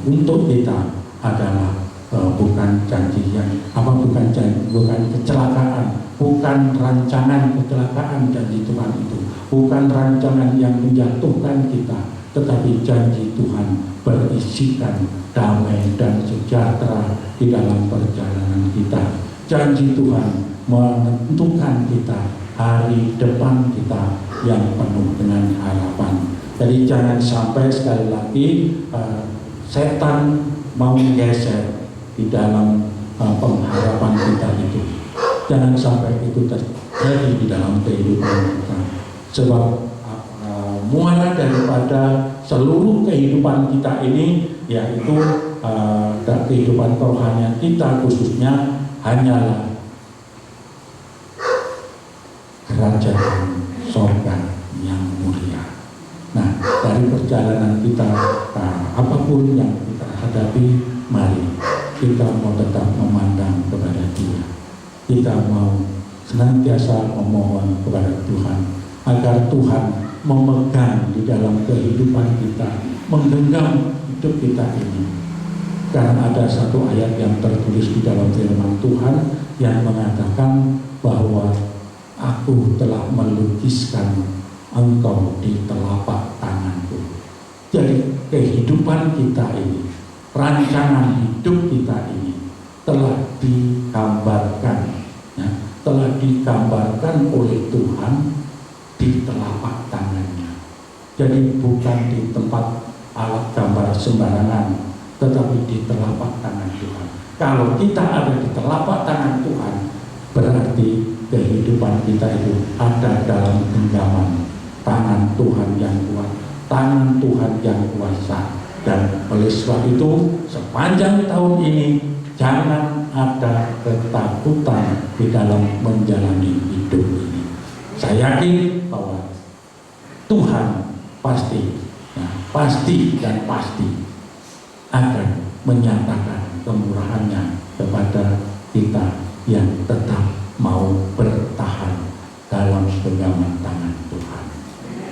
untuk kita adalah bukan janji yang bukan kecelakaan, bukan rancangan kecelakaan. Janji Tuhan itu bukan rancangan yang menjatuhkan kita, tetapi janji Tuhan berisikan damai dan sejahtera di dalam perjalanan kita. Janji Tuhan menentukan kita hari depan kita yang penuh dengan harapan. Jadi jangan sampai sekali lagi setan mau menggeser di dalam pengharapan kita itu. Jangan sampai itu terjadi di dalam kehidupan kita. Sebab muara daripada seluruh kehidupan kita ini, yaitu kehidupan kerohanian kita khususnya, hanyalah kerajaan sorga yang mulia. Nah, dari perjalanan kita apapun yang kita hadapi, mari kita mau tetap memandang kepada Dia. Kita mau senantiasa memohon kepada Tuhan agar Tuhan memegang di dalam kehidupan kita, menggenggam hidup kita ini. Karena ada satu ayat yang tertulis di dalam firman Tuhan yang mengatakan bahwa Aku telah melukiskan engkau di telapak tanganku. Jadi kehidupan kita ini, rancangan hidup kita ini telah digambarkan, telah digambarkan oleh Tuhan di telapak tangannya. Jadi bukan di tempat alat gambar sembarangan, tetapi di telapak tangan Tuhan. Kalau kita ada di telapak tangan Tuhan, berarti kehidupan kita itu ada dalam genggaman tangan Tuhan yang kuat, tangan Tuhan yang kuasa. Dan oleh sebab itu, sepanjang tahun ini jangan ada ketakutan di dalam menjalani hidup ini. Saya yakin bahwa Tuhan pasti dan pasti akan menyatakan kemurahannya kepada kita yang tetap mau bertahan dalam genggaman tangan Tuhan.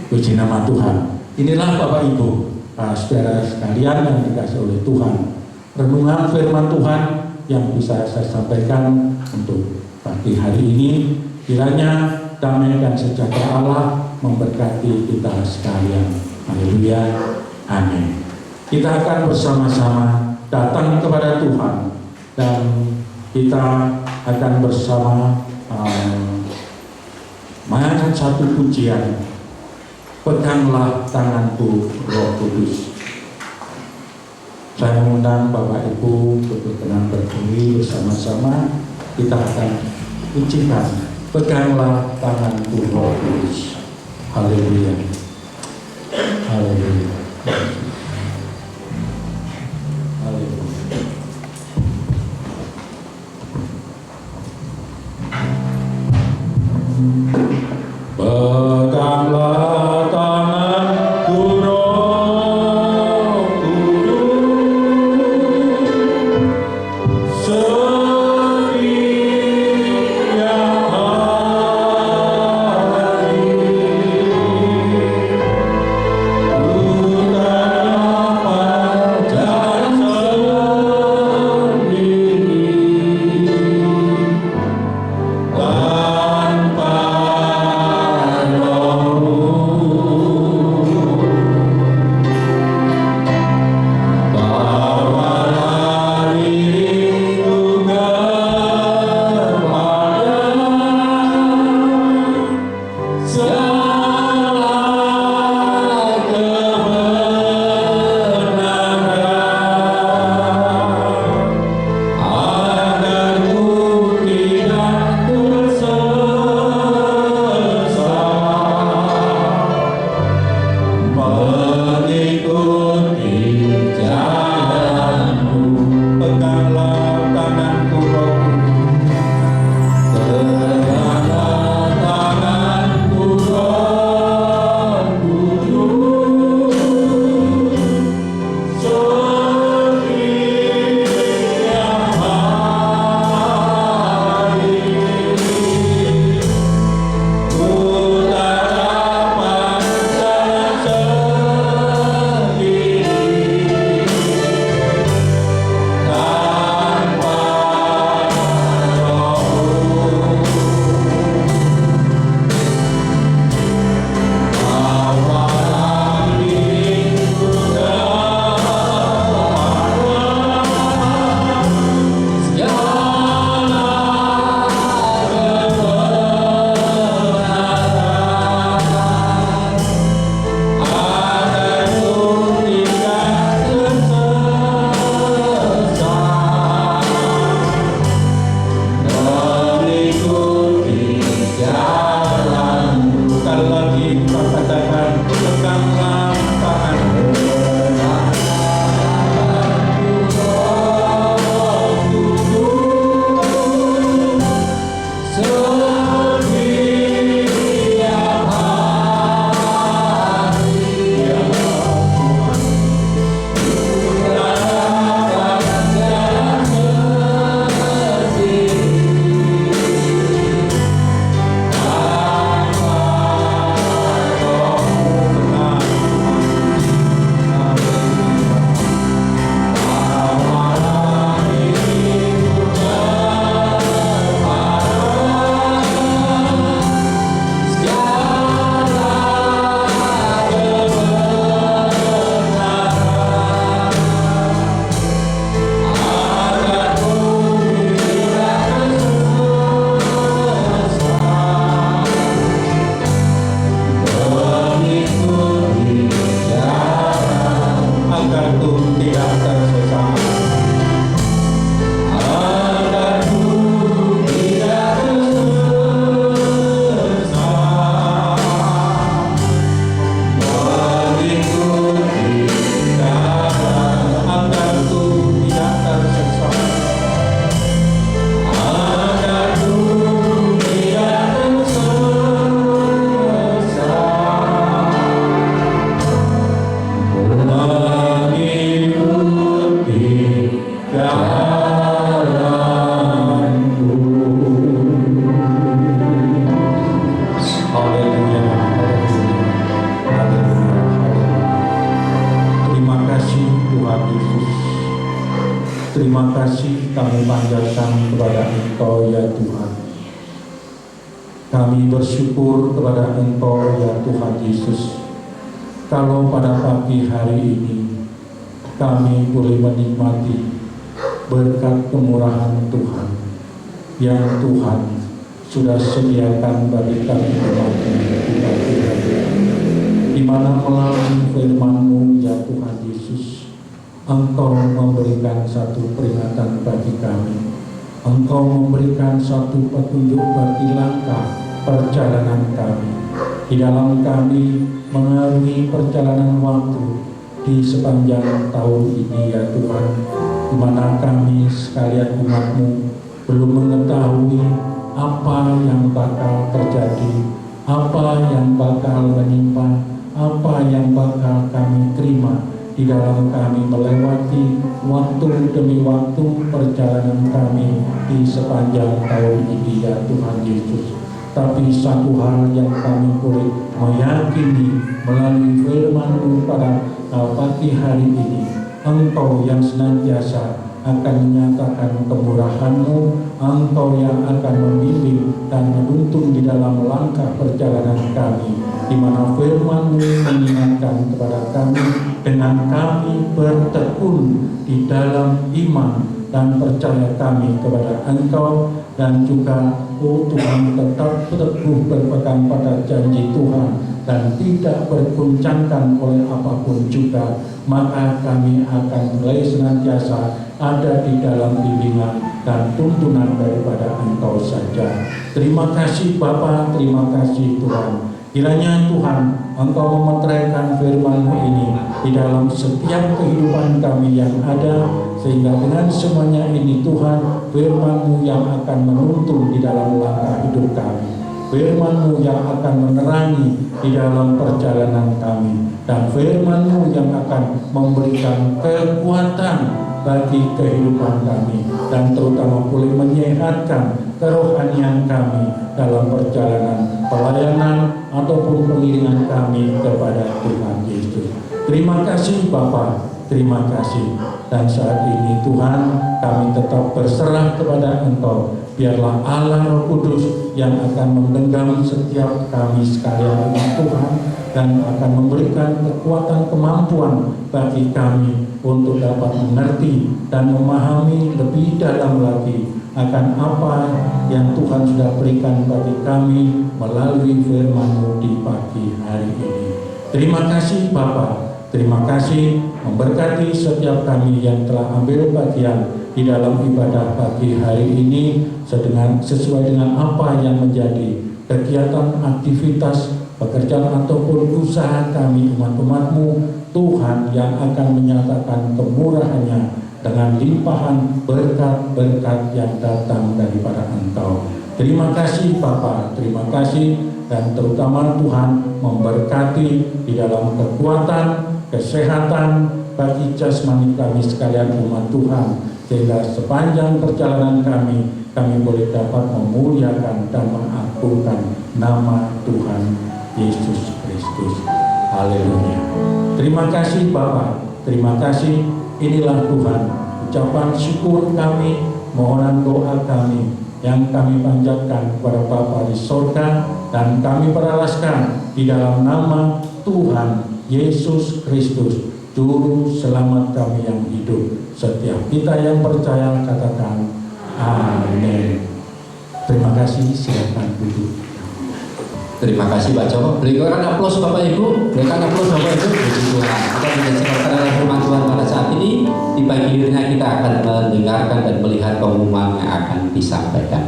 Puji nama Tuhan. Inilah Bapak Ibu, saudara sekalian yang dikasihi oleh Tuhan, renungan firman Tuhan yang bisa saya sampaikan untuk pagi hari ini. Kiranya damai dan sejahtera Allah memberkati kita sekalian. Haleluya. Amin. Kita akan bersama-sama datang kepada Tuhan dan kita akan bersama mengangkat satu pujian. Peganglah tanganku, Roh Kudus. Saya mengundang Bapak Ibu berkenan berdiri bersama-sama. Kita akan pujikan peganglah tanganku, Roh Kudus. Haleluya. Haleluya. Haleluya. Peganglah tanganku, Roh Kudus, setiap hari ku dapat sendiri tanpa kasih kami panjatkan kepada Engkau ya Tuhan. Kami bersyukur kepada Engkau ya Tuhan Yesus, kalau pada pagi hari ini kami boleh menikmati berkat kemurahan Tuhan yang Tuhan sudah sediakan bagi kami umat-Mu di pagi hari ini, di mana melalui firman-Mu ya Tuhan Yesus, Engkau memberikan satu peringatan bagi kami. Engkau memberikan satu petunjuk bagi langkah perjalanan kami di dalam kami mengarungi perjalanan waktu di sepanjang tahun ini ya Tuhan, di mana kami sekalian umat-Mu belum mengetahui apa yang bakal terjadi, apa yang bakal menimpa, apa yang bakal kami terima di dalam kami melewati waktu demi waktu perjalanan kami di sepanjang tahun ini ya Tuhan Yesus. Tapi satu hal yang kami boleh meyakini melalui firman-Mu pada pagi hari ini, Engkau yang senantiasa akan menyatakan kemurahan-Mu, Engkau yang akan membimbing dan menuntun di dalam langkah perjalanan kami, di mana firman-Mu mengingatkan kepada kami dengan kami bertekun di dalam iman dan percaya kami kepada Engkau, dan juga Tuhan tetap teguh berpegang pada janji Tuhan dan tidak berguncangkan oleh apapun juga, maka kami akan mulai senantiasa ada di dalam bimbingan dan tuntunan daripada Engkau saja. Terima kasih Bapa, terima kasih Tuhan. Kiranya Tuhan Engkau memeteraikan firman-Mu ini di dalam setiap kehidupan kami yang ada, sehingga dengan semuanya ini Tuhan, firman-Mu yang akan menuntun di dalam langkah hidup kami, firman-Mu yang akan menerangi di dalam perjalanan kami, dan firman-Mu yang akan memberikan kekuatan bagi kehidupan kami, dan terutama boleh menyehatkan kerohanian kami dalam perjalanan pelayanan ataupun pengiringan kami kepada Tuhan Yesus. Terima kasih Bapa, terima kasih. Dan saat ini Tuhan, kami tetap berserah kepada Engkau. Biarlah Allah Roh Kudus yang akan menggenggam setiap kami sekalian umat Tuhan, dan akan memberikan kekuatan kemampuan bagi kami untuk dapat mengerti dan memahami lebih dalam lagi akan apa yang Tuhan sudah berikan bagi kami melalui firman-Mu di pagi hari ini. Terima kasih Bapa, terima kasih memberkati setiap kami yang telah ambil bagian di dalam ibadah pagi hari ini sesuai dengan apa yang menjadi kegiatan, aktivitas, pekerjaan ataupun usaha kami umat-umat-Mu. Tuhan yang akan menyatakan kemurahan-Nya dengan limpahan berkat-berkat yang datang daripada Engkau. Terima kasih Bapa, terima kasih, dan terutama Tuhan memberkati di dalam kekuatan, kesehatan bagi jasmani kami sekalian umat Tuhan, sehingga sepanjang perjalanan kami boleh dapat memuliakan dan mengagungkan nama Tuhan Yesus Kristus. Haleluya. Terima kasih Bapa, terima kasih. Inilah Tuhan, ucapan syukur kami, mohonan doa kami yang kami panjatkan kepada Bapa di sorga, dan kami peralaskan di dalam nama Tuhan Yesus Kristus, Juru Selamat kami yang hidup. Setiap kita yang percaya katakan amin. Terima kasih, silakan duduk. Terima kasih Pak Joko. Berikan aplaus Bapak Ibu. Berikan aplaus Bapak Ibu. Puji Tuhan. Kita menyaksikan oleh firman Tuhan pada saat ini. Di pagi harinya kita akan mendengarkan dan melihat pengumuman yang akan disampaikan.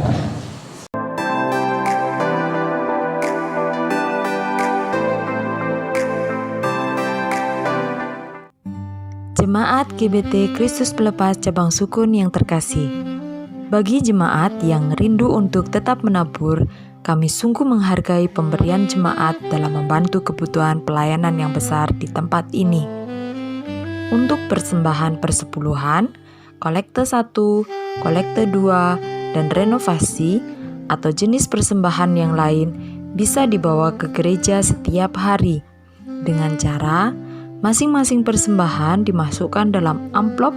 Jemaat GBT Kristus Pelepas Cabang Sukun yang terkasih, bagi jemaat yang rindu untuk tetap menabur, kami sungguh menghargai pemberian jemaat dalam membantu kebutuhan pelayanan yang besar di tempat ini. Untuk persembahan persepuluhan, kolekte 1, kolekte 2, dan renovasi atau jenis persembahan yang lain bisa dibawa ke gereja setiap hari dengan cara masing-masing persembahan dimasukkan dalam amplop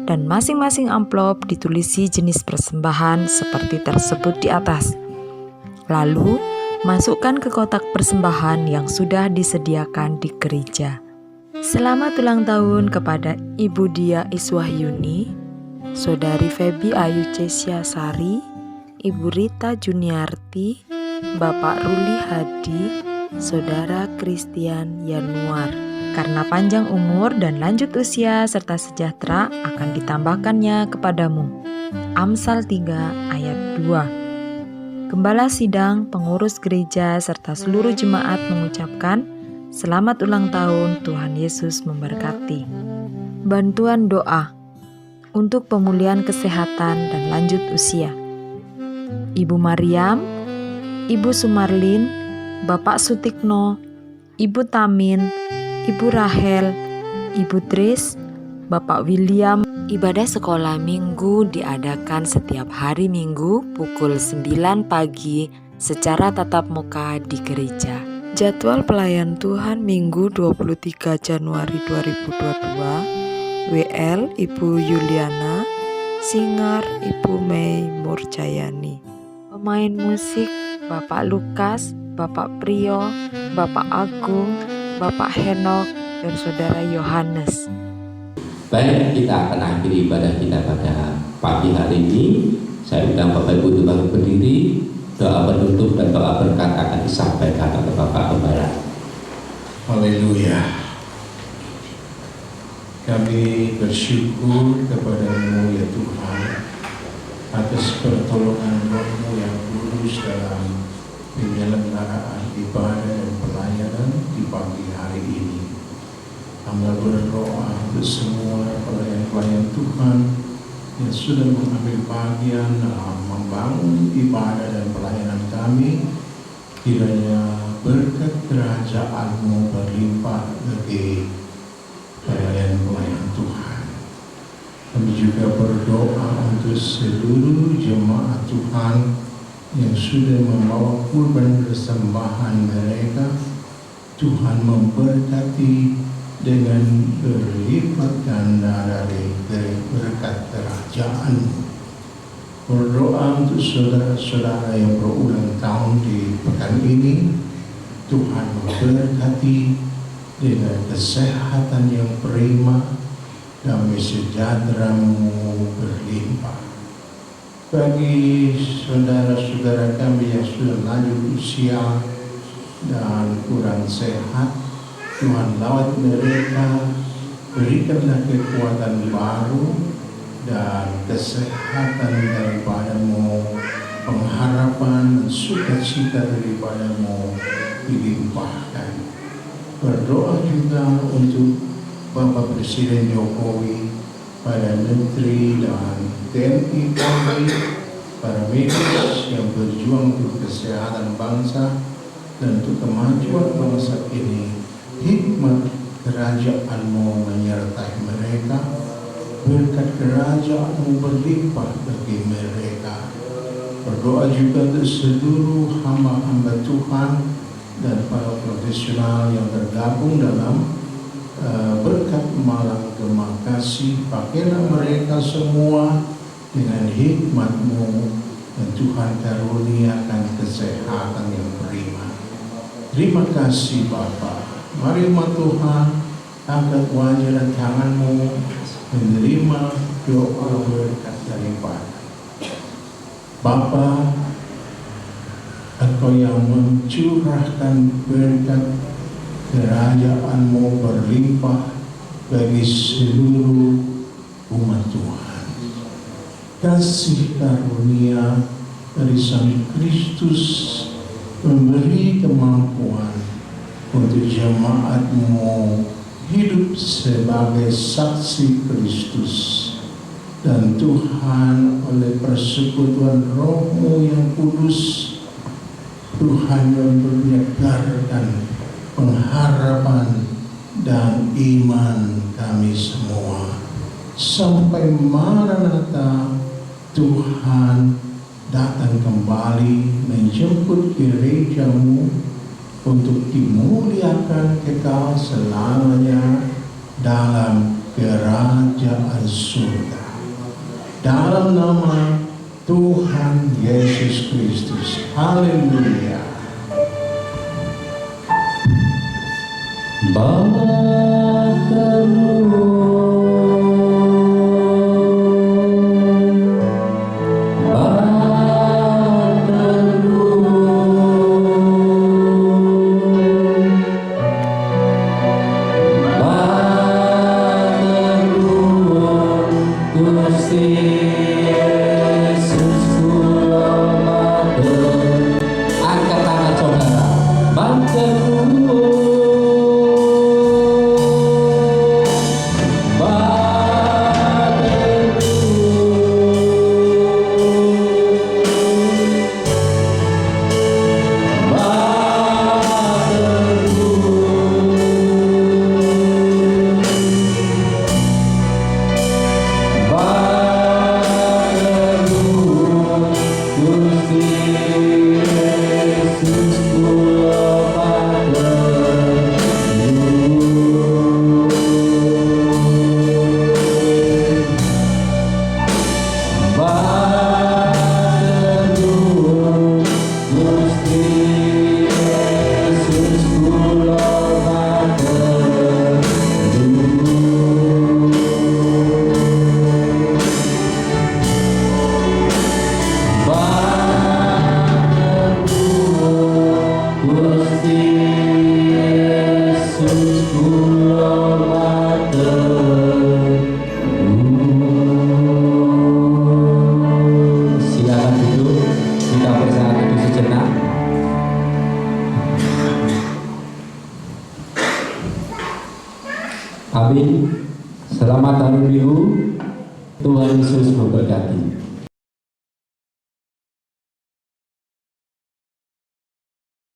dan masing-masing amplop ditulisi jenis persembahan seperti tersebut di atas. Lalu, masukkan ke kotak persembahan yang sudah disediakan di gereja. Selamat ulang tahun kepada Ibu Dia Iswahyuni, Saudari Febi Ayu Cesia Sari, Ibu Rita Juniarti, Bapak Ruli Hadi, Saudara Christian Yanuar. Karena panjang umur dan lanjut usia serta sejahtera akan ditambahkannya kepadamu. Amsal 3 ayat 2. Gembala sidang, pengurus gereja, serta seluruh jemaat mengucapkan selamat ulang tahun, Tuhan Yesus memberkati. Bantuan doa untuk pemulihan kesehatan dan lanjut usia. Ibu Mariam, Ibu Sumarlin, Bapak Sutikno, Ibu Tamin, Ibu Rahel, Ibu Tris, Bapak William. Ibadah sekolah minggu diadakan setiap hari Minggu pukul 9 pagi secara tatap muka di gereja. Jadwal pelayan Tuhan Minggu 23 Januari 2022, WL Ibu Yuliana, Singer Ibu Mei Murjayani. Pemain musik Bapak Lukas, Bapak Priyo, Bapak Agung, Bapak Henok, dan Saudara Yohanes. Baik, kita akan akhiri ibadah kita pada pagi hari ini. Saya undang Bapak Ibu untuk bangun berdiri. Doa penutup dan doa berkat akan disampaikan oleh Bapak Gembala. Haleluya. Kami bersyukur kepada-Mu ya Tuhan atas pertolongan Roh-Mu yang kudus dalam penyelenggaraan ibadah dan pelayanan di pagi hari ini. Hamba berdoa untuk semua pelayan-pelayan Tuhan yang sudah mengambil bagian dalam membangun ibadah dan pelayanan kami. Kiranya berkat kerajaan-Mu berlimpah bagi pelayan-pelayan Tuhan. Kami juga berdoa untuk seluruh jemaat Tuhan yang sudah membawa kurban persembahan mereka. Tuhan memberkati dengan berlipat ganda dari berkat kerajaan-Mu. Berdoa untuk saudara-saudara yang berulang tahun di pekan ini. Tuhan memberkati dengan kesehatan yang prima, damai sejahtera-Mu berlimpah. Bagi saudara-saudara kami yang sudah lanjut usia dan kurang sehat, Tuhan lawat mereka, berikanlah kekuatan baru dan kesehatan daripada-Mu, pengharapan dan sukacita daripada-Mu dilimpahkan. Berdoa juga untuk Bapak Presiden Jokowi, para Menteri dan TNI Polri, para medis yang berjuang untuk kesehatan bangsa dan untuk kemajuan bangsa ini. Hikmat kerajaan-Mu menyertai mereka, berkat kerajaan-Mu berlimpah bagi mereka. Berdoa juga untuk seluruh hamba-hamba Tuhan dan para profesional yang tergabung dalam berkat malam gemah kasih. Pakailah mereka semua dengan hikmat-Mu dan Tuhan karuniakan kesehatan yang prima. Terima kasih Bapa. Mari Tuhan, angkat wajah dan tangan-Mu, menerima doa berkat daripada Bapa. Engkau yang mencurahkan berkat kerajaan-Mu berlimpah bagi seluruh umat Tuhan. Kasih karunia dari Sang Kristus memberi kemampuan untuk jemaat-Mu hidup sebagai saksi Kristus. Dan Tuhan, oleh persekutuan Roh-Mu yang kudus, Tuhan memperlihatkan pengharapan dan iman kami semua. Sampai Maranatha, Tuhan datang kembali menjemput gereja-Mu untuk dimuliakan kekal selamanya dalam kerajaan surga. Dalam nama Tuhan Yesus Kristus. Haleluya. Angkat tangan saudara. Silakan duduk, kita bersama teduh sejenak. Amin. Selamat Hari Minggu. Tuhan Yesus memberkati.